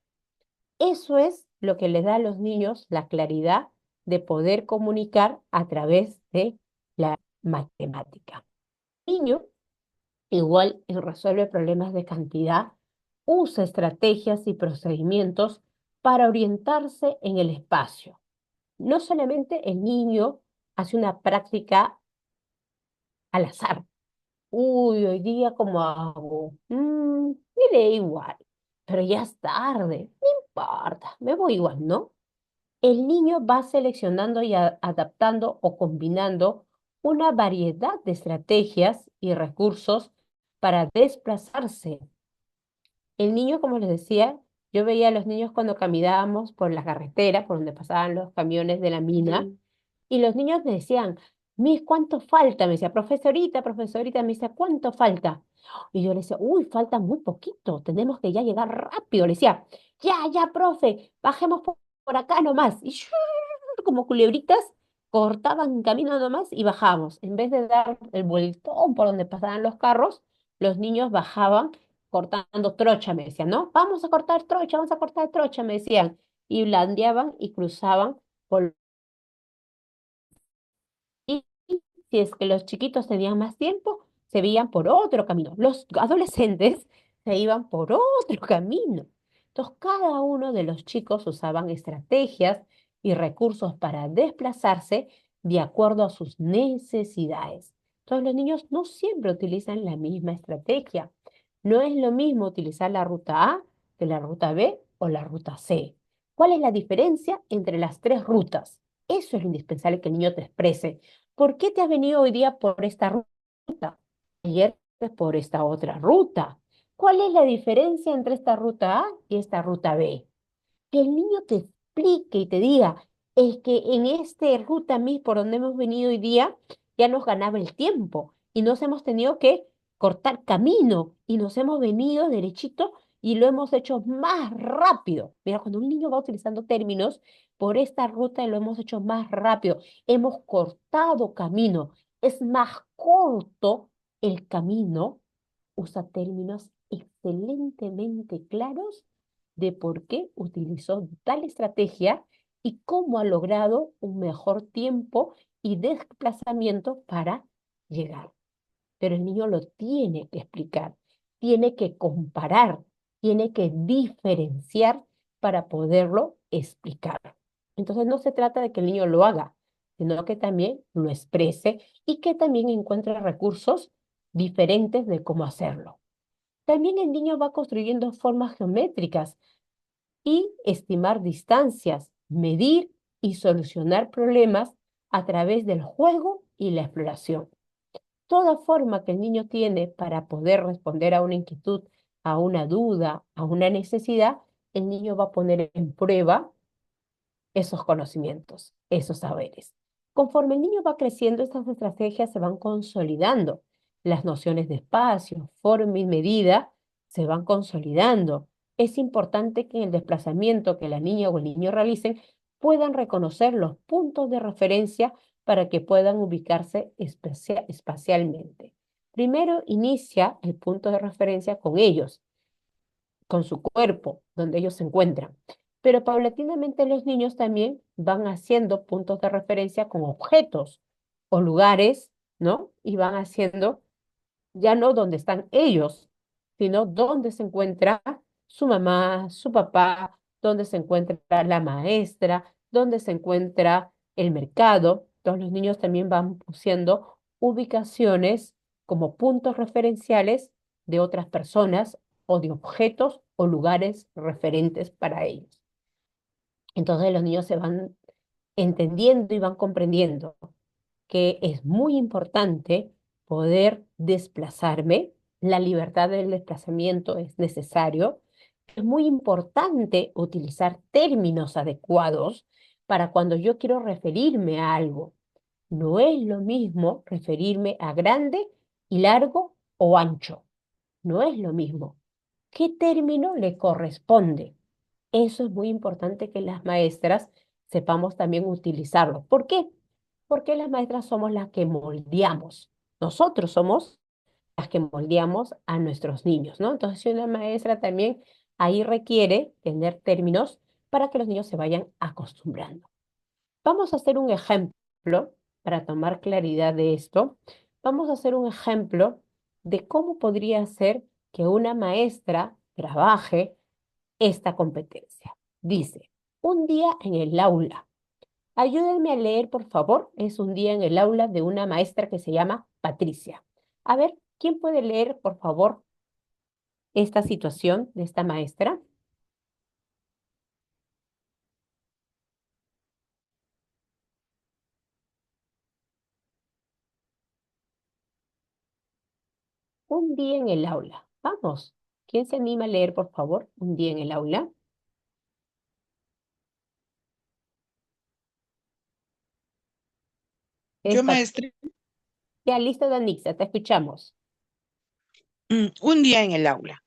Eso es lo que les da a los niños la claridad de poder comunicar a través de la matemática. El niño, igual resuelve problemas de cantidad, usa estrategias y procedimientos para orientarse en el espacio. No solamente el niño hace una práctica al azar. Uy, hoy día, ¿cómo hago? Me da igual, pero ya es tarde, no importa, me voy igual, ¿no? El niño va seleccionando y adaptando o combinando una variedad de estrategias y recursos para desplazarse. El niño, como les decía, yo veía a los niños cuando caminábamos por la carretera, por donde pasaban los camiones de la mina, y los niños me decían, Miss, ¿cuánto falta? Me decía, profesorita, me decía, ¿cuánto falta? Y yo le decía, uy, falta muy poquito, tenemos que ya llegar rápido. Le decía, ya, profe, bajemos por acá nomás. Y como culebritas, cortaban camino nomás y bajamos. En vez de dar el vueltón por donde pasaban los carros, los niños bajaban cortando trocha, me decían, ¿no? Vamos a cortar trocha, me decían. Y blandeaban y cruzaban por y si es que los chiquitos tenían más tiempo, se veían por otro camino. Los adolescentes se iban por otro camino. Entonces, cada uno de los chicos usaban estrategias y recursos para desplazarse de acuerdo a sus necesidades. Entonces, los niños no siempre utilizan la misma estrategia. No es lo mismo utilizar la ruta A que la ruta B o la ruta C. ¿Cuál es la diferencia entre las tres rutas? Eso es lo indispensable que el niño te exprese. ¿Por qué te has venido hoy día por esta ruta? Ayer por esta otra ruta. ¿Cuál es la diferencia entre esta ruta A y esta ruta B? Que el niño te explique y te diga, es que en esta ruta por donde hemos venido hoy día, ya nos ganaba el tiempo y nos hemos tenido que cortar camino y nos hemos venido derechito y lo hemos hecho más rápido. Mira, cuando un niño va utilizando términos, por esta ruta lo hemos hecho más rápido, hemos cortado camino, es más corto el camino, usa términos excelentemente claros de por qué utilizó tal estrategia y cómo ha logrado un mejor tiempo y desplazamiento para llegar. Pero el niño lo tiene que explicar, tiene que comparar, tiene que diferenciar para poderlo explicar. Entonces no se trata de que el niño lo haga, sino que también lo exprese y que también encuentre recursos diferentes de cómo hacerlo. También el niño va construyendo formas geométricas y estimar distancias, medir y solucionar problemas a través del juego y la exploración. Toda forma que el niño tiene para poder responder a una inquietud, a una duda, a una necesidad, el niño va a poner en prueba esos conocimientos, esos saberes. Conforme el niño va creciendo, estas estrategias se van consolidando. Las nociones de espacio, forma y medida se van consolidando. Es importante que en el desplazamiento que la niña o el niño realicen puedan reconocer los puntos de referencia para que puedan ubicarse espacialmente. Primero inicia el punto de referencia con ellos, con su cuerpo, donde ellos se encuentran. Pero paulatinamente los niños también van haciendo puntos de referencia con objetos o lugares, ¿no? Y van haciendo ya no donde están ellos, sino donde se encuentra su mamá, su papá, donde se encuentra la maestra, donde se encuentra el mercado. Entonces los niños también van pusiendo ubicaciones como puntos referenciales de otras personas o de objetos o lugares referentes para ellos. Entonces los niños se van entendiendo y van comprendiendo que es muy importante poder desplazarme, la libertad del desplazamiento es necesario, es muy importante utilizar términos adecuados para cuando yo quiero referirme a algo. No es lo mismo referirme a grande y largo o ancho. No es lo mismo. ¿Qué término le corresponde? Eso es muy importante que las maestras sepamos también utilizarlo. ¿Por qué? Porque las maestras somos las que moldeamos. Nosotros somos las que moldeamos a nuestros niños, ¿no? Entonces, si una maestra también ahí requiere tener términos para que los niños se vayan acostumbrando. Vamos a hacer un ejemplo para tomar claridad de esto. Vamos a hacer un ejemplo de cómo podría ser que una maestra trabaje esta competencia. Dice, un día en el aula. Ayúdenme a leer, por favor. Es un día en el aula de una maestra que se llama Patricia. A ver, ¿quién puede leer, por favor, esta situación de esta maestra? Un día en el aula. Vamos. ¿Quién se anima a leer, por favor? Un día en el aula. Es Yo, Patricia. maestra, Ya, listo, Danixa, te escuchamos. un día en el aula.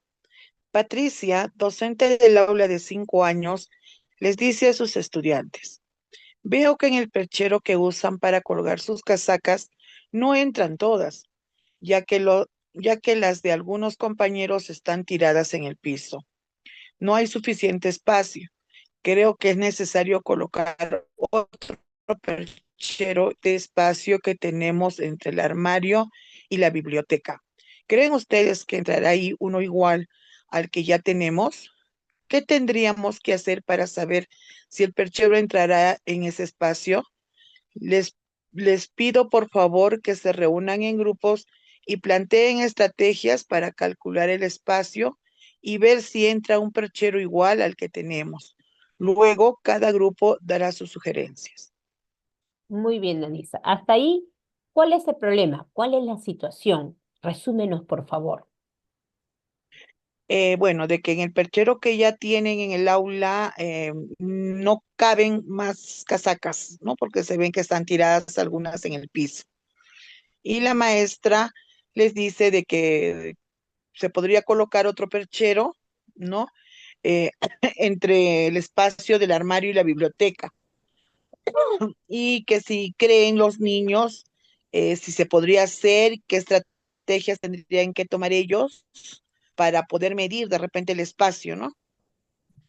Patricia, docente del aula de 5 años, les dice a sus estudiantes, veo que en el perchero que usan para colgar sus casacas no entran todas, ya que las de algunos compañeros están tiradas en el piso. No hay suficiente espacio. Creo que es necesario colocar otro perchero de espacio que tenemos entre el armario y la biblioteca. ¿Creen ustedes que entrará ahí uno igual al que ya tenemos? ¿Qué tendríamos que hacer para saber si el perchero entrará en ese espacio? Les, les pido por favor que se reúnan en grupos y planteen estrategias para calcular el espacio y ver si entra un perchero igual al que tenemos. Luego, cada grupo dará sus sugerencias. Muy bien, Danisa. Hasta ahí, ¿cuál es el problema? ¿Cuál es la situación? Resúmenos, por favor. Bueno, de que en el perchero que ya tienen en el aula no caben más casacas, ¿no? Porque se ven que están tiradas algunas en el piso. Y la maestra les dice de que se podría colocar otro perchero, ¿no? Eh, entre el espacio del armario y la biblioteca. Y que si creen los niños, si se podría hacer, qué estrategias tendrían que tomar ellos para poder medir de repente el espacio, ¿no?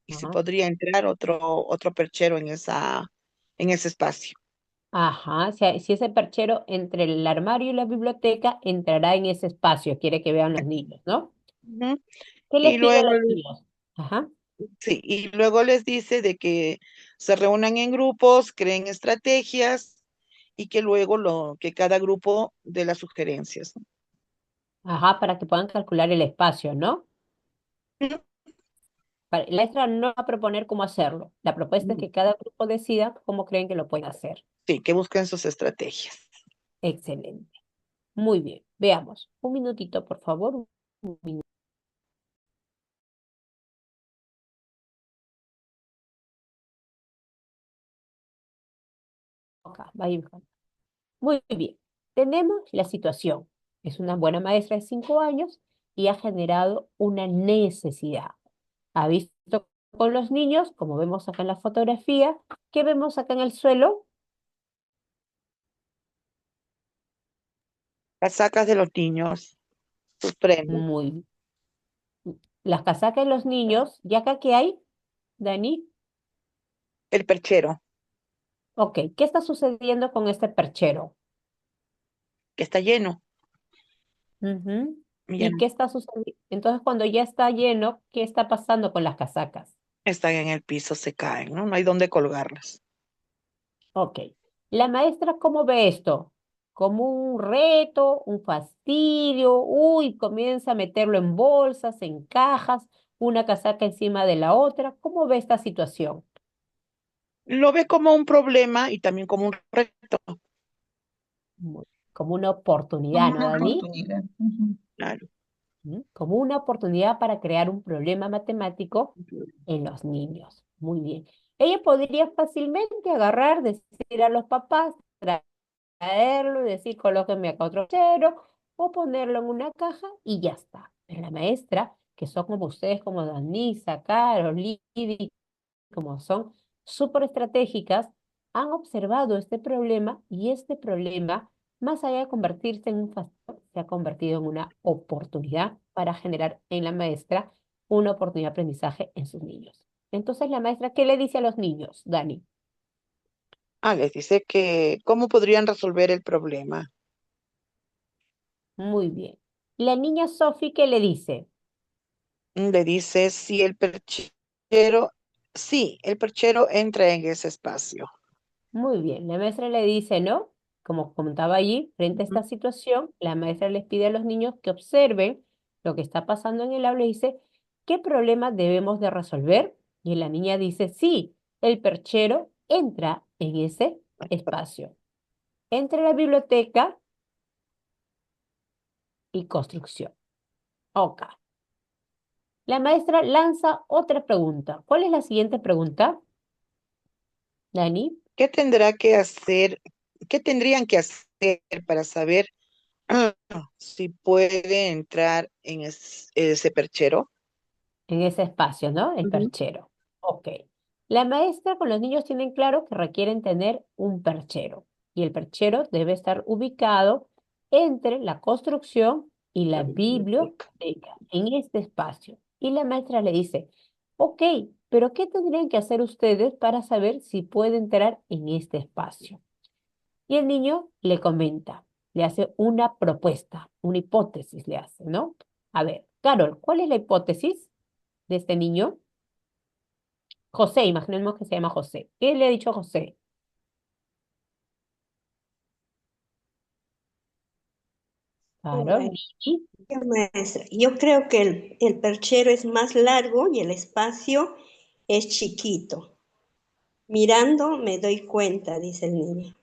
Y si Ajá. podría entrar otro perchero en ese espacio. Ajá, si ese perchero entre el armario y la biblioteca entrará en ese espacio, quiere que vean los niños, ¿no? Ujú. ¿Qué les Y pide a luego, los niños? Ajá, sí, y luego les dice de que se reúnan en grupos, creen estrategias y que luego que cada grupo dé las sugerencias, ¿no? ajá, para que puedan calcular el espacio, ¿no? La maestra no va a proponer cómo hacerlo. La propuesta es Ujú. que cada grupo decida cómo creen que lo puede hacer. Sí, que busquen sus estrategias. Excelente. Muy bien. Veamos. Un minutito, por favor. Un minuto. Acá, vaya. Muy bien. Tenemos la situación. Es una buena maestra de 5 años y ha generado una necesidad. ha visto con los niños, como vemos acá en la fotografía. ¿Qué vemos acá en el suelo? Casacas de los niños, sus prendas, Muy Las casacas de los niños. ¿Y acá qué hay, Dani? el perchero, Ok, ¿qué está sucediendo con este perchero? que está lleno, Ujú. ¿Y lleno. qué está sucediendo? Entonces, cuando ya está lleno, ¿qué está pasando con las casacas? Están en el piso, se caen, ¿no? No hay dónde colgarlas. Ok. ¿La maestra cómo ve esto? ¿Como un reto, un fastidio? Uy, comienza a meterlo en bolsas, en cajas, una casaca encima de la otra. ¿Cómo ve esta situación? Lo ve como un problema y también como un reto, Como una oportunidad, Como ¿no, una Dani? oportunidad. Ujú. claro. Como una oportunidad para crear un problema matemático en los niños. Muy bien. Ella podría fácilmente agarrar, decir a los papás, traerlo y decir, colóquenme acá otro cero, o ponerlo en una caja y ya está. Pero la maestra, que son como ustedes, como Danisa, Carol, Lidy, como son súper estratégicas, han observado este problema y este problema, más allá de convertirse en un factor, se ha convertido en una oportunidad para generar en la maestra una oportunidad de aprendizaje en sus niños. Entonces, la maestra, ¿qué le dice a los niños, Dani? Les dice que cómo podrían resolver el problema. Muy bien. La niña Sophie, ¿qué le dice? Le dice si el perchero, sí, el perchero entra en ese espacio. Muy bien, la maestra le dice, ¿no? Como comentaba allí, frente a Ujú. esta situación, la maestra les pide a los niños que observen lo que está pasando en el aula y dice, ¿qué problema debemos de resolver? Y la niña dice, sí, el perchero entra en ese espacio, entre la biblioteca y construcción. Ok. La maestra lanza otra pregunta. ¿Cuál es la siguiente pregunta, Dani? ¿Qué tendrá que hacer, qué tendrían que hacer para saber si puede entrar en ese perchero? En ese espacio, ¿no? El Ujú. perchero. Ok. La maestra con los niños tienen claro que requieren tener un perchero y el perchero debe estar ubicado entre la construcción y la La biblioteca. biblioteca, en este espacio. Y la maestra le dice, ok, pero ¿qué tendrían que hacer ustedes para saber si puede entrar en este espacio? Y el niño le comenta, le hace una propuesta, una hipótesis le hace, ¿no? A ver, Carol, ¿cuál es la hipótesis de este niño? José, imaginemos que se llama José. ¿Qué le ha dicho José? Carol, Bueno, Vicky. maestra, yo creo que el perchero es más largo y el espacio es chiquito. Mirando me doy cuenta, dice el niño.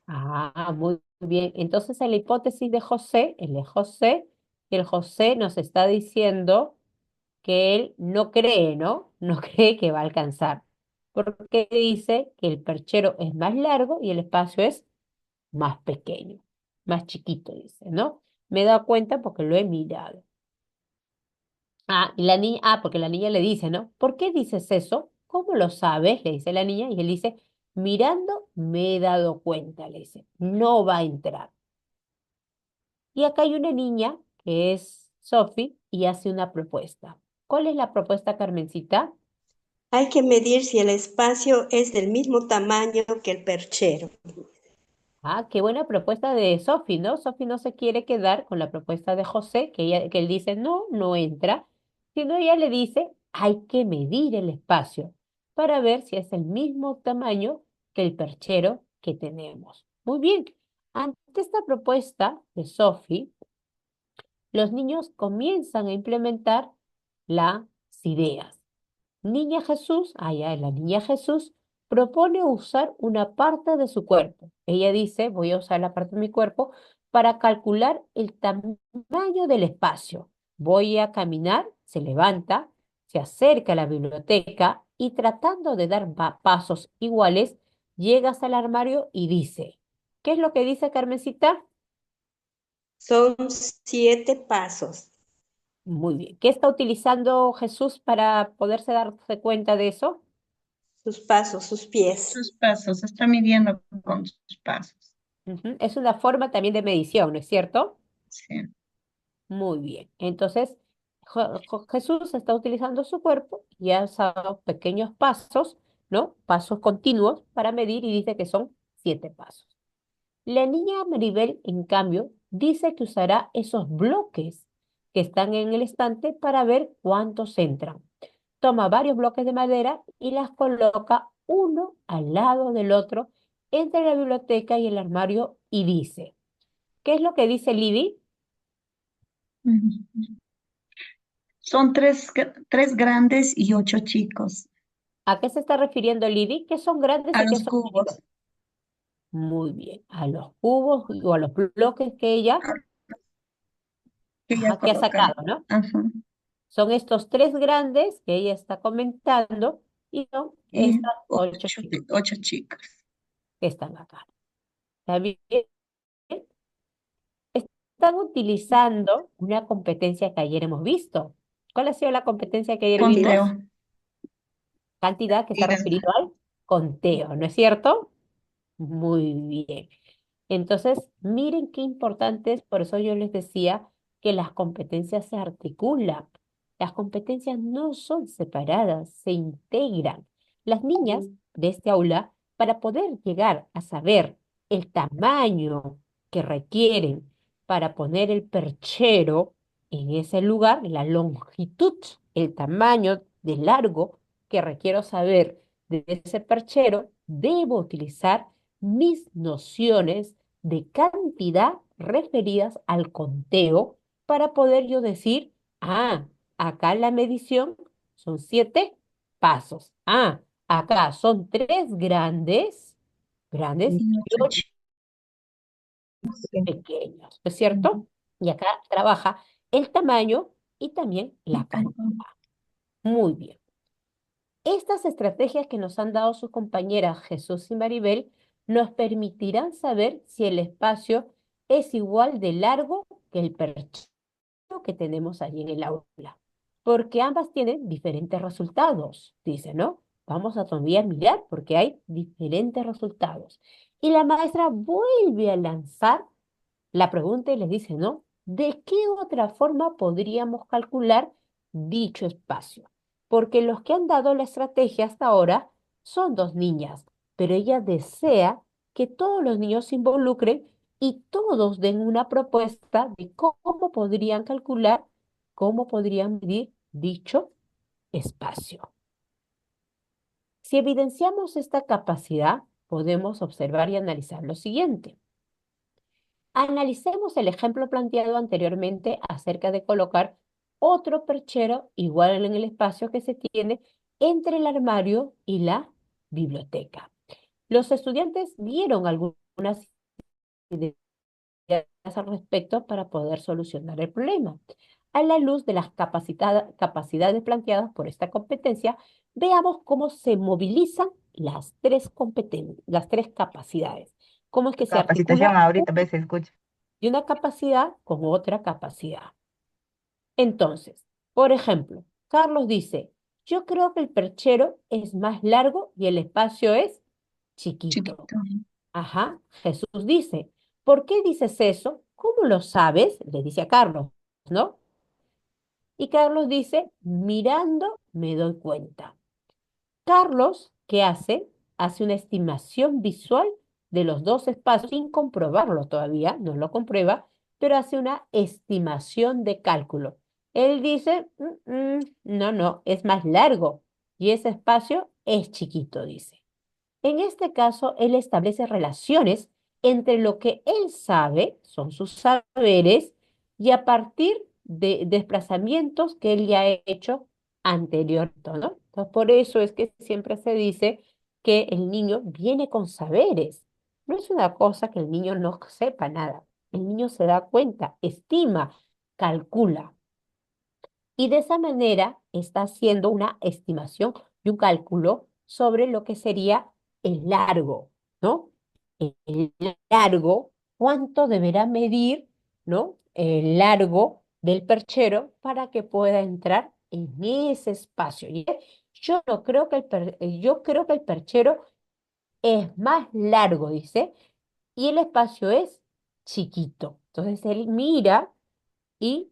Ah, muy bien. Entonces, en la hipótesis de José, el de José, el José nos está diciendo que él no cree, ¿no? No cree que va a alcanzar. Porque dice que el perchero es más largo y el espacio es más pequeño, más chiquito, dice, ¿no? Me he dado cuenta porque lo he mirado. Y la niña, porque la niña le dice, ¿no? ¿Por qué dices eso? ¿Cómo lo sabes? Le dice la niña, y él dice, mirando me he dado cuenta, le dice, no va a entrar. Y acá hay una niña que es Sophie y hace una propuesta. ¿Cuál es la propuesta, Carmencita? Hay que medir si el espacio es del mismo tamaño que el perchero. Qué buena propuesta de Sophie, ¿no? Sophie no se quiere quedar con la propuesta de José, que él dice, no, no entra, sino ella le dice, hay que medir el espacio para ver si es el mismo tamaño que el perchero que tenemos. Muy bien, ante esta propuesta de Sophie, los niños comienzan a implementar las ideas. Niña Jesús, allá es la niña Jesús, propone usar una parte de su cuerpo. Ella dice, voy a usar la parte de mi cuerpo para calcular el tamaño del espacio. Voy a caminar, se levanta, se acerca a la biblioteca y tratando de dar pasos iguales, llega hasta el armario y dice, ¿qué es lo que dice Carmencita? Son 7 pasos. Muy bien. ¿Qué está utilizando Jesús para poderse darse cuenta de eso? Sus pasos, sus pies. Sus pasos, está midiendo con sus pasos. Ujú. Es una forma también de medición, ¿no es cierto? Sí. Muy bien. Entonces, Jesús está utilizando su cuerpo y ha usado pequeños pasos, ¿no? Pasos continuos para medir y dice que son 7 pasos. La niña Maribel, en cambio, dice que usará esos bloques que están en el estante para ver cuántos entran. Toma varios bloques de madera y las coloca uno al lado del otro entre la biblioteca y el armario y dice, ¿qué es lo que dice Libby? Ujú. Son tres grandes y 8 chicos. ¿A qué se está refiriendo Libby? ¿Qué son grandes A y qué los son chicos? cubos Muy bien, a los cubos o a los bloques que ella, que ella ha que ha colocado. sacado, ¿no? Ajá. Son estos 3 grandes que ella está comentando y son Y estas 8 chicas 8 chicos. que están acá. ¿Está bien? Están utilizando una competencia que ayer hemos visto. ¿Cuál ha sido la competencia que ayer Conteo. vimos? Cantidad que está Mira, referido al conteo, ¿no es cierto? Muy bien. Entonces, miren qué importante es, por eso yo les decía que las competencias se articulan. Las competencias no son separadas, se integran. Las niñas de este aula, para poder llegar a saber el tamaño que requieren para poner el perchero en ese lugar, la longitud, el tamaño de largo que requiero saber de ese perchero, debo utilizar mis nociones de cantidad referidas al conteo para poder yo decir, ah, acá la medición son 7 pasos. Ah, acá son 3 grandes, grandes y y 8 8 chicos. pequeños, ¿no es cierto? Y acá trabaja el tamaño y también la cantidad. Muy bien. Estas estrategias que nos han dado sus compañeras Jesús y Maribel nos permitirán saber si el espacio es igual de largo que el perchero que tenemos allí en el aula, porque ambas tienen diferentes resultados, dice, ¿no? Vamos a todavía mirar porque hay diferentes resultados. Y la maestra vuelve a lanzar la pregunta y les dice, ¿no? ¿De qué otra forma podríamos calcular dicho espacio? Porque los que han dado la estrategia hasta ahora son 2 niñas, pero ella desea que todos los niños se involucren y todos den una propuesta de cómo podrían calcular, cómo podrían medir dicho espacio. Si evidenciamos esta capacidad, podemos observar y analizar lo siguiente. Analicemos el ejemplo planteado anteriormente acerca de colocar otro perchero igual en el espacio que se tiene entre el armario y la biblioteca. Los estudiantes vieron algunas ideas al respecto para poder solucionar el problema. A la luz de las capacidades planteadas por esta competencia, veamos cómo se movilizan las tres capacidades. Cómo es que se articula Capacitación ahorita, ves, se escucha. de una capacidad con otra capacidad. Entonces, por ejemplo, Carlos dice, yo creo que el perchero es más largo y el espacio es chiquito. Chiquito. Ajá, Jesús dice, ¿por qué dices eso? ¿Cómo lo sabes? Le dice a Carlos, ¿no? Y Carlos dice, mirando me doy cuenta. Carlos, ¿qué hace? Hace una estimación visual de los 2 espacios sin comprobarlo todavía, no lo comprueba, pero hace una estimación de cálculo. Él dice, no, no, es más largo y ese espacio es chiquito, dice. En este caso, él establece relaciones entre lo que él sabe, son sus saberes, y a partir de desplazamientos que él ya ha hecho anteriormente, ¿no? Entonces, por eso es que siempre se dice que el niño viene con saberes. No es una cosa que el niño no sepa nada. El niño se da cuenta, estima, calcula. Y de esa manera está haciendo una estimación y un cálculo sobre lo que sería el largo, ¿no? El largo, cuánto deberá medir, ¿no? El largo del perchero para que pueda entrar en ese espacio. Y yo no creo que yo creo que el perchero es más largo, dice, y el espacio es chiquito. Entonces él mira y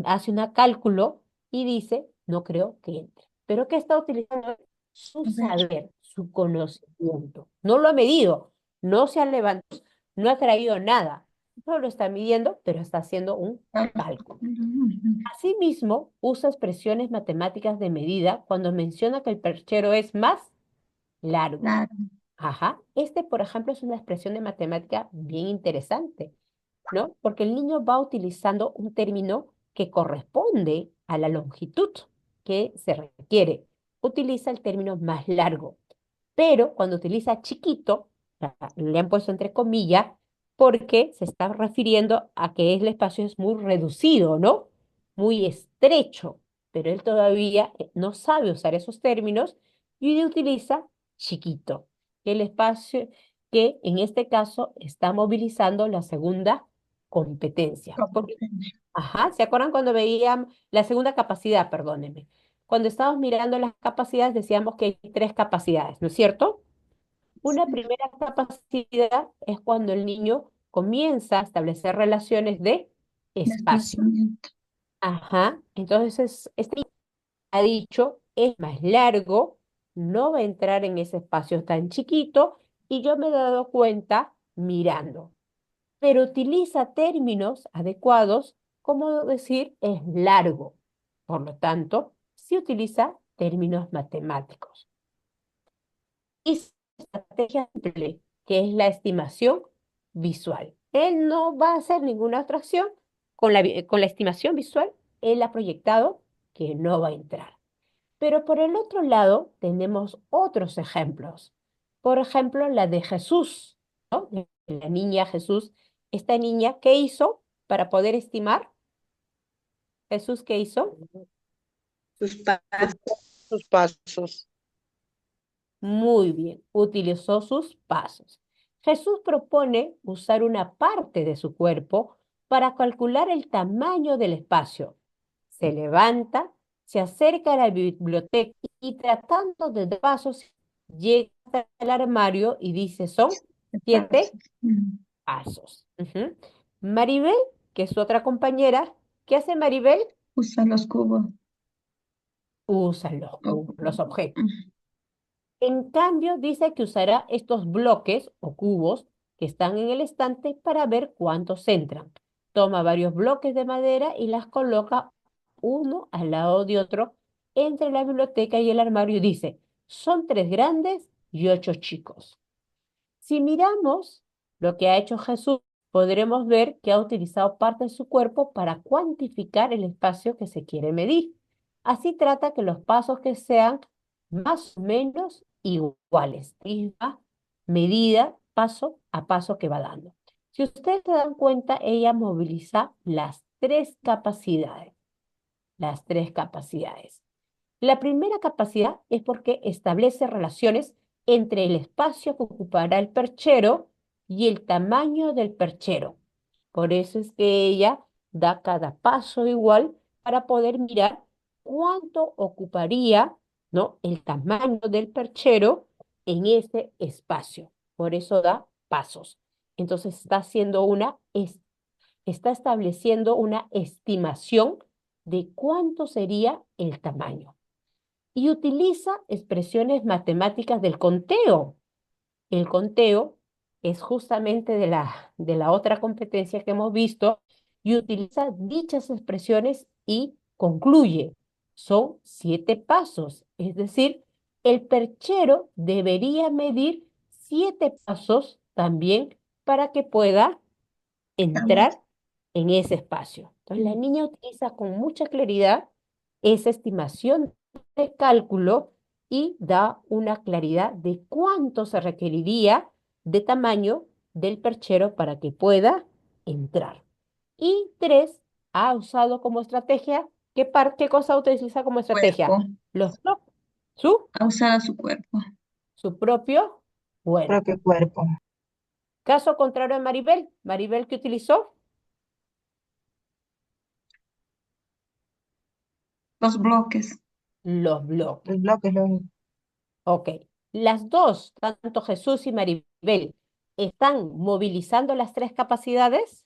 hace un cálculo y dice, no creo que entre. Pero ¿qué está utilizando? Su A ver, saber, su conocimiento. No lo ha medido, no se ha levantado, no ha traído nada. No lo está midiendo, pero está haciendo un cálculo. Asimismo, usa expresiones matemáticas de medida cuando menciona que el perchero es más largo. claro, Ajá. Este, por ejemplo, es una expresión de matemática bien interesante, ¿no? Porque el niño va utilizando un término que corresponde a la longitud que se requiere. Utiliza el término más largo, pero cuando utiliza chiquito, le han puesto entre comillas, porque se está refiriendo a que el espacio es muy reducido, ¿no? Muy estrecho, pero él todavía no sabe usar esos términos y utiliza chiquito, el espacio que en este caso está movilizando la segunda competencia. Porque, competencia. ajá, ¿se acuerdan cuando veían la segunda capacidad? Perdónenme. Cuando estábamos mirando las capacidades decíamos que hay tres capacidades, ¿no es cierto? Una Sí, primera capacidad es cuando el niño comienza a establecer relaciones de espacio. desplazamiento. Ajá, entonces este niño ha dicho es más largo, no va a entrar en ese espacio tan chiquito y yo me he dado cuenta mirando, pero utiliza términos adecuados como decir es largo. Por lo tanto, sí utiliza términos matemáticos. Y estrategia simple, que es la estimación visual. Él no va a hacer ninguna abstracción con la estimación visual, él ha proyectado que no va a entrar. Pero por el otro lado tenemos otros ejemplos. Por ejemplo, la de Jesús, ¿no? De la niña Jesús. Esta niña, ¿qué hizo para poder estimar? Jesús, ¿qué hizo? Sus padres. Sus pasos. Muy bien, utilizó sus pasos. Jesús propone usar una parte de su cuerpo para calcular el tamaño del espacio. Se levanta, se acerca a la biblioteca y tratando de dar pasos, llega hasta el armario y dice, son ¿Qué pasa? 7 pasos. Ujú. Maribel, que es su otra compañera, ¿qué hace Maribel? Usa los cubos. Usa O- los objetos. mm, En cambio, dice que usará estos bloques o cubos que están en el estante para ver cuántos entran. Toma varios bloques de madera y las coloca uno al lado de otro entre la biblioteca y el armario y dice, son 3 grandes y 8 chicos. Si miramos lo que ha hecho Jesús, podremos ver que ha utilizado parte de su cuerpo para cuantificar el espacio que se quiere medir. Así trata que los pasos que sean más o menos iguales, misma medida paso a paso que va dando. Si ustedes se dan cuenta, ella moviliza las tres capacidades. La primera capacidad es porque establece relaciones entre el espacio que ocupará el perchero y el tamaño del perchero. Por eso es que ella da cada paso igual para poder mirar cuánto ocuparía, ¿no?, el tamaño del perchero en ese espacio. Por eso da pasos. Entonces está estableciendo una estimación de cuánto sería el tamaño y utiliza expresiones matemáticas del conteo. El conteo es justamente de la otra competencia que hemos visto y utiliza dichas expresiones y concluye. Son 7 pasos, es decir, el perchero debería medir 7 pasos también para que pueda estamos. entrar en ese espacio. Entonces, la niña utiliza con mucha claridad esa estimación de cálculo y da una claridad de cuánto se requeriría de tamaño del perchero para que pueda entrar. Y tres, ha usado como estrategia, ¿qué cosa utiliza como estrategia? Cuerpo. Los, pro- su, Ha usado su cuerpo. su propio Propio cuerpo. cuerpo. Caso contrario a Maribel. Maribel, ¿qué utilizó? Los bloques. Los bloques. Los bloques, los... Ok. Las dos, tanto Jesús y Maribel, ¿están movilizando las tres capacidades?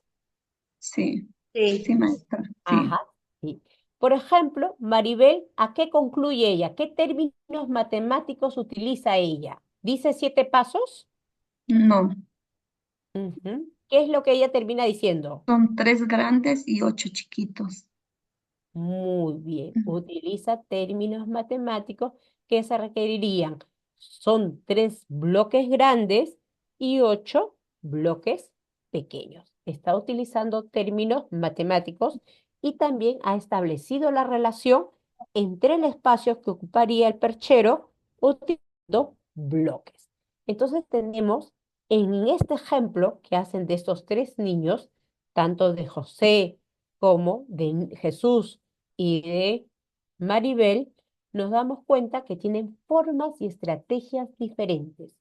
Sí, Sí, sí, maestra. Sí. Ajá, sí. Por ejemplo, Maribel, ¿a qué concluye ella? ¿Qué términos matemáticos utiliza ella? ¿Dice 7 pasos? No, Ujú. ¿Qué es lo que ella termina diciendo? son 3 grandes y 8 chiquitos. Muy bien, Ujú. utiliza términos matemáticos que se requerirían. Son 3 bloques grandes y 8 bloques pequeños. Está utilizando términos matemáticos y también ha establecido la relación entre el espacio que ocuparía el perchero utilizando bloques. Entonces tenemos en este ejemplo que hacen de estos 3 niños, tanto de José como de Jesús y de Maribel, nos damos cuenta que tienen formas y estrategias diferentes.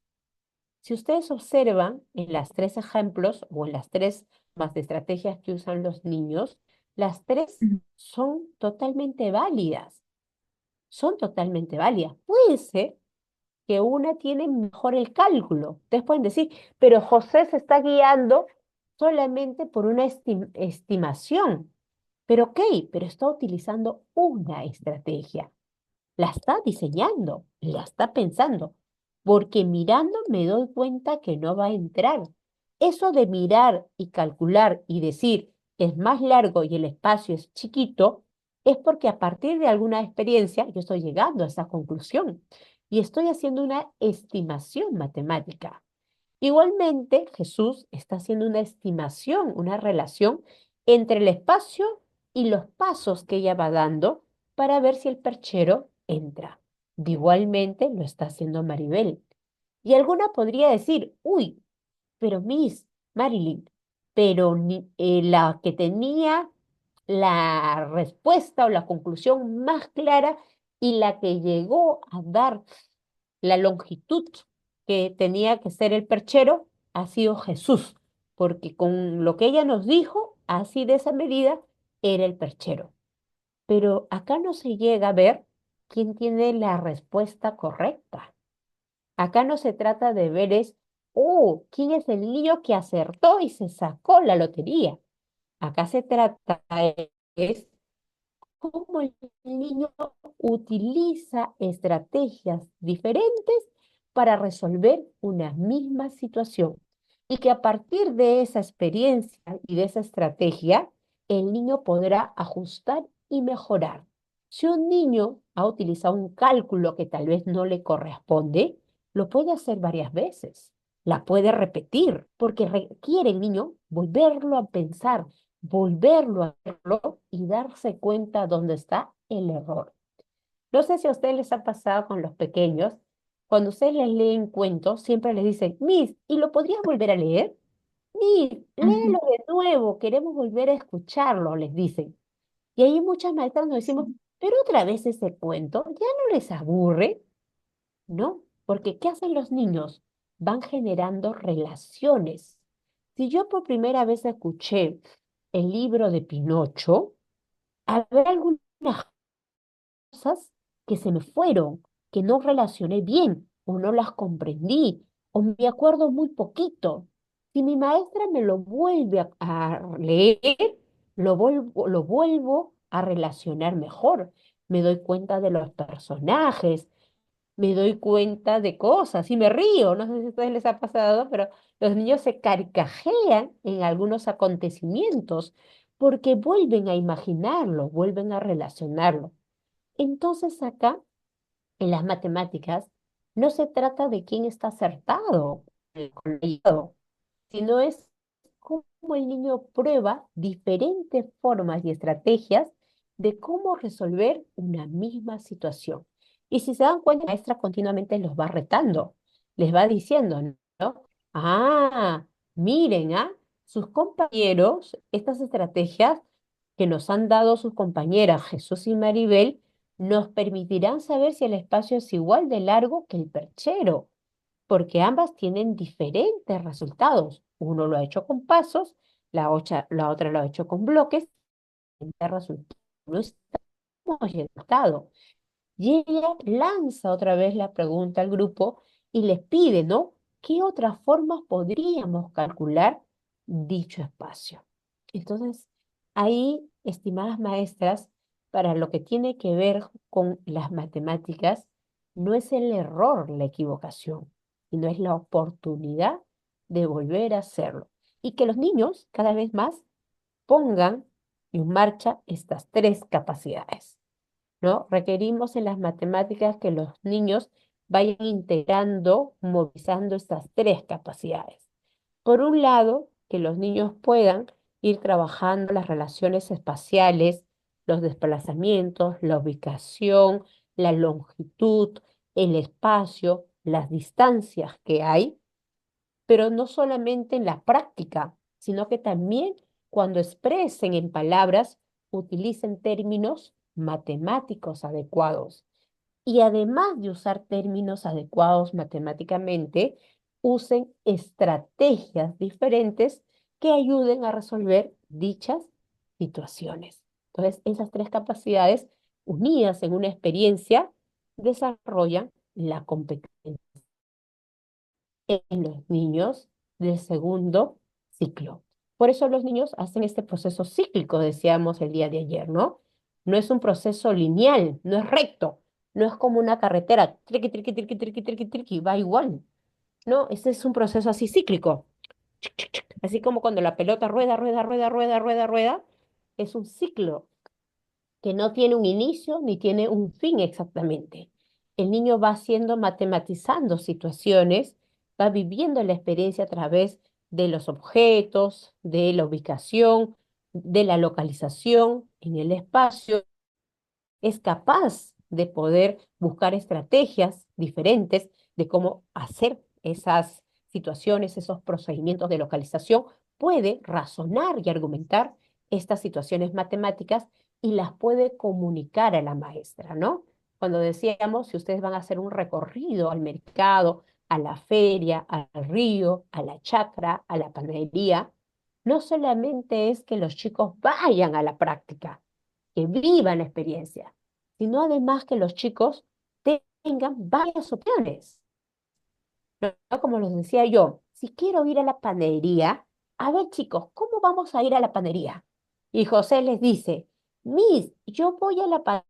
Si ustedes observan en las 3 ejemplos o en las 3 más de estrategias que usan los niños, las 3 Ujú. son totalmente válidas. Son totalmente válidas. Puede ser que una tiene mejor el cálculo. Ustedes pueden decir, pero José se está guiando solamente por una estimación. Pero ok, pero está utilizando una estrategia. La está diseñando, la está pensando, porque mirando me doy cuenta que no va a entrar. Eso de mirar y calcular y decir es más largo y el espacio es chiquito, es porque a partir de alguna experiencia yo estoy llegando a esa conclusión y estoy haciendo una estimación matemática. Igualmente, Jesús está haciendo una estimación, una relación entre el espacio y los pasos que ella va dando para ver si el perchero entra. Igualmente lo está haciendo Maribel. Y alguna podría decir, uy, pero Miss Marilyn, pero la que tenía la respuesta o la conclusión más clara y la que llegó a dar la longitud que tenía que ser el perchero ha sido Jesús, porque con lo que ella nos dijo, así de esa medida, era el perchero. Pero acá no se llega a ver quién tiene la respuesta correcta. Acá no se trata de ver oh, quién es el niño que acertó y se sacó la lotería. Acá se trata es cómo el niño utiliza estrategias diferentes para resolver una misma situación. Y que a partir de esa experiencia y de esa estrategia, el niño podrá ajustar y mejorar. Si un niño ha utilizado un cálculo que tal vez no le corresponde, lo puede hacer varias veces, la puede repetir, porque requiere el niño volverlo a pensar, volverlo a verlo y darse cuenta dónde está el error. No sé si a ustedes les ha pasado con los pequeños, cuando ustedes les leen cuentos, siempre les dicen, Miss, ¿y lo podrías volver a leer? Miss, Ujú. léelo de nuevo, queremos volver a escucharlo, les dicen. Y ahí muchas maestras nos decimos, Sí. pero otra vez ese cuento, ¿ya no les aburre? No, porque ¿qué hacen los niños? Van generando relaciones. Si yo por primera vez escuché el libro de Pinocho, habrá algunas cosas que se me fueron, que no relacioné bien o no las comprendí o me acuerdo muy poquito. Si mi maestra me lo vuelve a leer, lo vuelvo a relacionar mejor. Me doy cuenta de los personajes, me doy cuenta de cosas y me río. No sé si a ustedes les ha pasado, pero los niños se carcajean en algunos acontecimientos porque vuelven a imaginarlo, vuelven a relacionarlo. Entonces acá, en las matemáticas, no se trata de quién está acertado, colegiado, sino es cómo el niño prueba diferentes formas y estrategias de cómo resolver una misma situación. Y si se dan cuenta, la maestra continuamente los va retando, les va diciendo, ¿no? Ah, miren, sus compañeros, estas estrategias que nos han dado sus compañeras Jesús y Maribel, nos permitirán saber si el espacio es igual de largo que el perchero porque ambas tienen diferentes resultados. Uno lo ha hecho con pasos, la otra lo ha hecho con bloques. El resultado no está hemos llegado. Y ella lanza otra vez la pregunta al grupo y les pide, ¿no? ¿Qué otras formas podríamos calcular dicho espacio? Entonces, ahí, estimadas maestras, para lo que tiene que ver con las matemáticas, no es el error la equivocación, sino es la oportunidad de volver a hacerlo. Y que los niños cada vez más pongan en marcha estas tres capacidades, ¿no? Requerimos en las matemáticas que los niños vayan integrando, movilizando estas tres capacidades. Por un lado, que los niños puedan ir trabajando las relaciones espaciales, los desplazamientos, la ubicación, la longitud, el espacio, las distancias que hay, pero no solamente en la práctica, sino que también cuando expresen en palabras, utilicen términos matemáticos adecuados. Y además de usar términos adecuados matemáticamente, usen estrategias diferentes que ayuden a resolver dichas situaciones. Entonces, esas tres capacidades unidas en una experiencia desarrollan la competencia en los niños del segundo ciclo. Por eso los niños hacen este proceso cíclico, decíamos el día de ayer, ¿no? No es un proceso lineal, no es recto, no es como una carretera, triqui, triqui, triqui, triqui, triqui, triqui, va igual. No, este es un proceso así cíclico. Así como cuando la pelota rueda, rueda, rueda, rueda, rueda, rueda, es un ciclo que no tiene un inicio ni tiene un fin exactamente. El niño va haciendo, matematizando situaciones, va viviendo la experiencia a través de los objetos, de la ubicación, de la localización en el espacio. Es capaz de poder buscar estrategias diferentes de cómo hacer esas situaciones, esos procedimientos de localización, puede razonar y argumentar estas situaciones matemáticas y las puede comunicar a la maestra, ¿no? Cuando decíamos, si ustedes van a hacer un recorrido al mercado, a la feria, al río, a la chacra, a la panadería, no solamente es que los chicos vayan a la práctica, que vivan la experiencia, sino además que los chicos tengan varias opciones. ¿No? Como les decía yo, si quiero ir a la panadería, a ver chicos, ¿cómo vamos a ir a la panadería? Y José les dice, Miss, yo voy a la panadería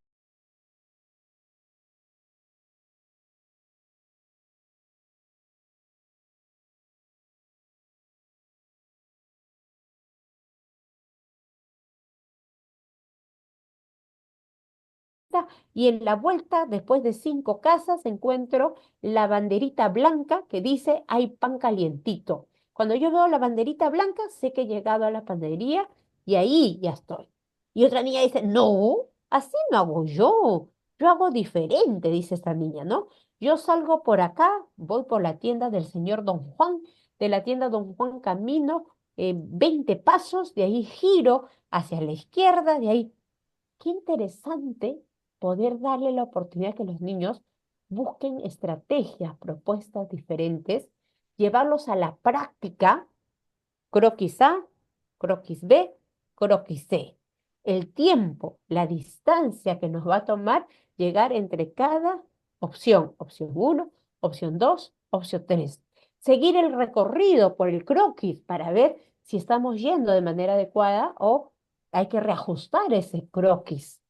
y en la vuelta, después de 5 casas, encuentro la banderita blanca que dice hay pan calientito. Cuando yo veo la banderita blanca, sé que he llegado a la panadería y ahí ya estoy. Y otra niña dice, no, así no hago yo. Yo hago diferente, dice esta niña, ¿no? Yo salgo por acá, voy por la tienda del señor Don Juan, de la tienda Don Juan camino 20 pasos, de ahí giro hacia la izquierda, de ahí. Qué interesante poder darle la oportunidad que los niños busquen estrategias, propuestas diferentes, llevarlos a la práctica, croquis A, croquis B, croquis C. El tiempo, la distancia que nos va a tomar llegar entre cada opción, opción uno, opción 2, opción 3. Seguir el recorrido por el croquis para ver si estamos yendo de manera adecuada o hay que reajustar ese croquis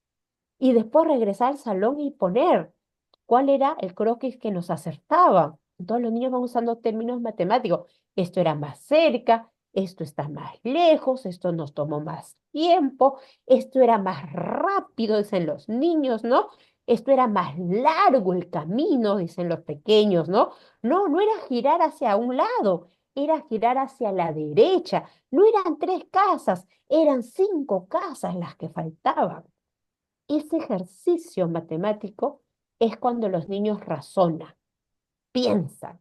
y después regresar al salón y poner cuál era el croquis que nos acertaba. Entonces los niños van usando términos matemáticos. Esto era más cerca, esto está más lejos, esto nos tomó más tiempo, esto era más rápido, dicen los niños, ¿no? Esto era más largo el camino, dicen los pequeños, ¿no? No, no era girar hacia un lado, era girar hacia la derecha. No eran 3 casas, eran 5 casas las que faltaban. Ese ejercicio matemático es cuando los niños razonan, piensan,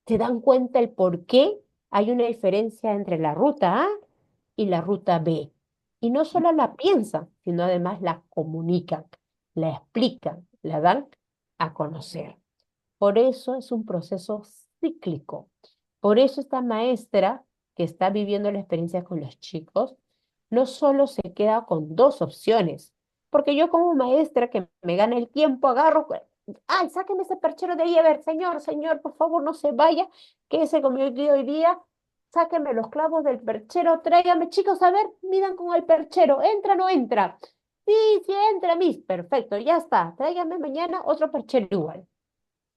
se dan cuenta el por qué hay una diferencia entre la ruta A y la ruta B. Y no solo la piensan, sino además la comunican, la explican, la dan a conocer. Por eso es un proceso cíclico. Por eso esta maestra que está viviendo la experiencia con los chicos, no solo se queda con 2 opciones, Porque yo como maestra que me gana el tiempo, agarro, ay, sáqueme ese perchero de ahí, a ver, señor, señor, por favor, no se vaya, quédese conmigo aquí hoy día, sáqueme los clavos del perchero, tráigame, chicos, a ver, midan con el perchero, ¿entra o no entra? Sí, sí entra, Miss, perfecto, ya está, tráigame mañana otro perchero igual.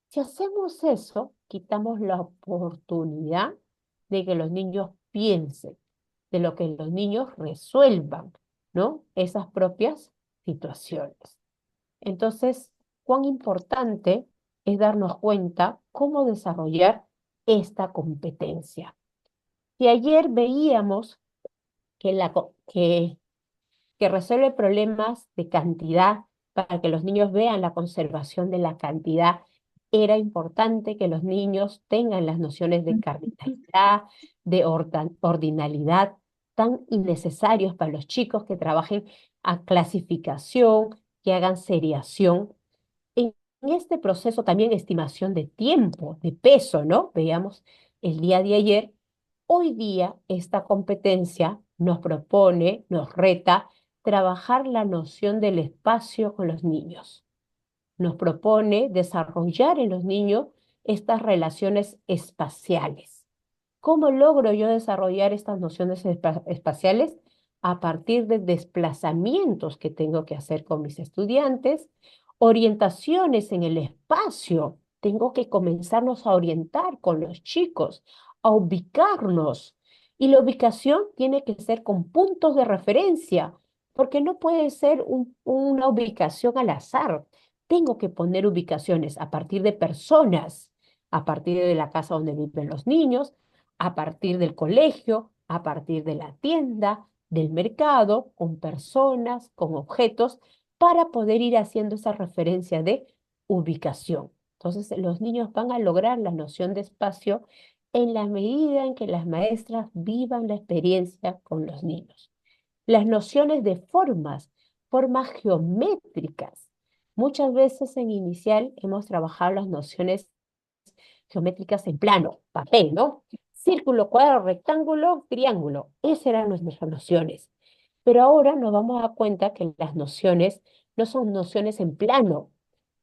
Si hacemos eso, quitamos la oportunidad de que los niños piensen, de lo que los niños resuelvan, ¿no? Esas propias situaciones. Entonces, cuán importante es darnos cuenta cómo desarrollar esta competencia. Si ayer veíamos que resuelve problemas de cantidad para que los niños vean la conservación de la cantidad. Era importante que los niños tengan las nociones de cardinalidad, de ordinalidad, tan innecesarios para los chicos que trabajen a clasificación, que hagan seriación. En este proceso también estimación de tiempo, de peso, ¿no? Veíamos el día de ayer. Hoy día esta competencia nos propone, nos reta trabajar la noción del espacio con los niños. Nos propone desarrollar en los niños estas relaciones espaciales. ¿Cómo logro yo desarrollar estas nociones espaciales? A partir de desplazamientos que tengo que hacer con mis estudiantes, orientaciones en el espacio. Tengo que comenzarnos a orientar con los chicos, a ubicarnos. Y la ubicación tiene que ser con puntos de referencia, porque no puede ser una ubicación al azar. Tengo que poner ubicaciones a partir de personas, a partir de la casa donde viven los niños, a partir del colegio, a partir de la tienda, del mercado, con personas, con objetos, para poder ir haciendo esa referencia de ubicación. Entonces, los niños van a lograr la noción de espacio en la medida en que las maestras vivan la experiencia con los niños. Las nociones de formas, formas geométricas. Muchas veces en inicial hemos trabajado las nociones geométricas en plano, papel, ¿no? Círculo, cuadrado, rectángulo, triángulo. Esas eran nuestras nociones. Pero ahora nos vamos a dar cuenta que las nociones no son nociones en plano,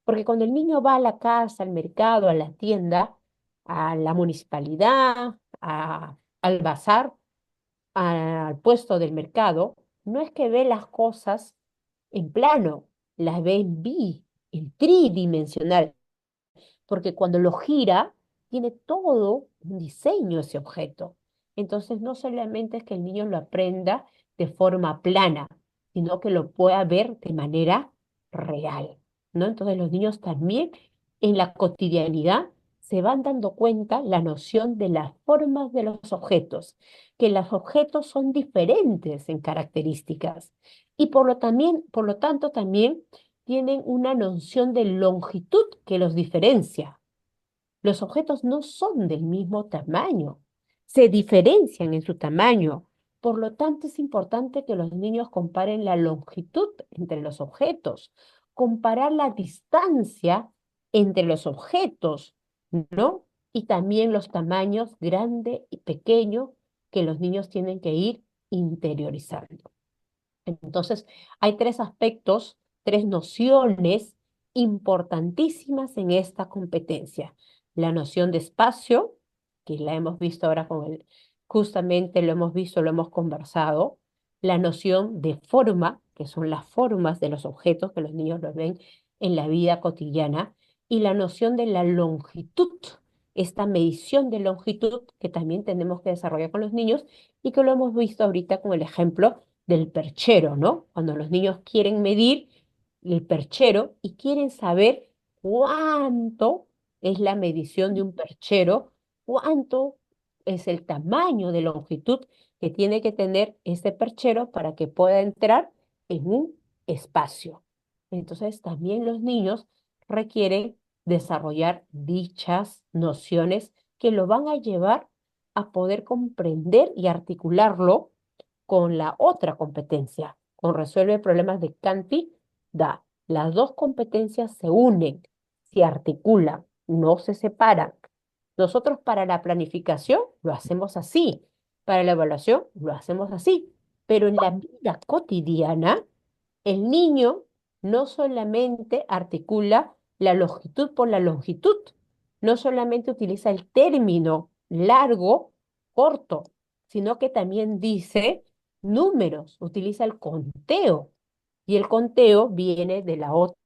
porque cuando el niño va a la casa, al mercado, a la tienda, a la municipalidad, al bazar, al puesto del mercado, no es que ve las cosas en plano, las ve en tridimensional, porque cuando lo gira, tiene todo un diseño ese objeto. Entonces, no solamente es que el niño lo aprenda de forma plana, sino que lo pueda ver de manera real, ¿no? Entonces, los niños también en la cotidianidad se van dando cuenta la noción de las formas de los objetos, que los objetos son diferentes en características y por lo tanto también tienen una noción de longitud que los diferencia. Los objetos no son del mismo tamaño, se diferencian en su tamaño. Por lo tanto, es importante que los niños comparen la longitud entre los objetos, comparar la distancia entre los objetos, ¿no? Y también los tamaños grande y pequeño que los niños tienen que ir interiorizando. Entonces, hay tres aspectos, tres nociones importantísimas en esta competencia. La noción de espacio, que la hemos visto ahora justamente lo hemos visto, lo hemos conversado. La noción de forma, que son las formas de los objetos que los niños los ven en la vida cotidiana. Y la noción de la longitud, esta medición de longitud que también tenemos que desarrollar con los niños y que lo hemos visto ahorita con el ejemplo del perchero, ¿no? Cuando los niños quieren medir el perchero y quieren saber cuánto es la medición de un perchero, cuánto es el tamaño de longitud que tiene que tener ese perchero para que pueda entrar en un espacio. Entonces, también los niños requieren desarrollar dichas nociones que lo van a llevar a poder comprender y articularlo con la otra competencia, con resuelve problemas de cantidad. Las dos competencias se unen, se articulan, no se separan. Nosotros para la planificación lo hacemos así, para la evaluación lo hacemos así, pero en la vida cotidiana El niño no solamente articula la longitud por la longitud, no solamente utiliza el término largo, corto, sino que también dice números, utiliza el conteo. Y el conteo viene de la otra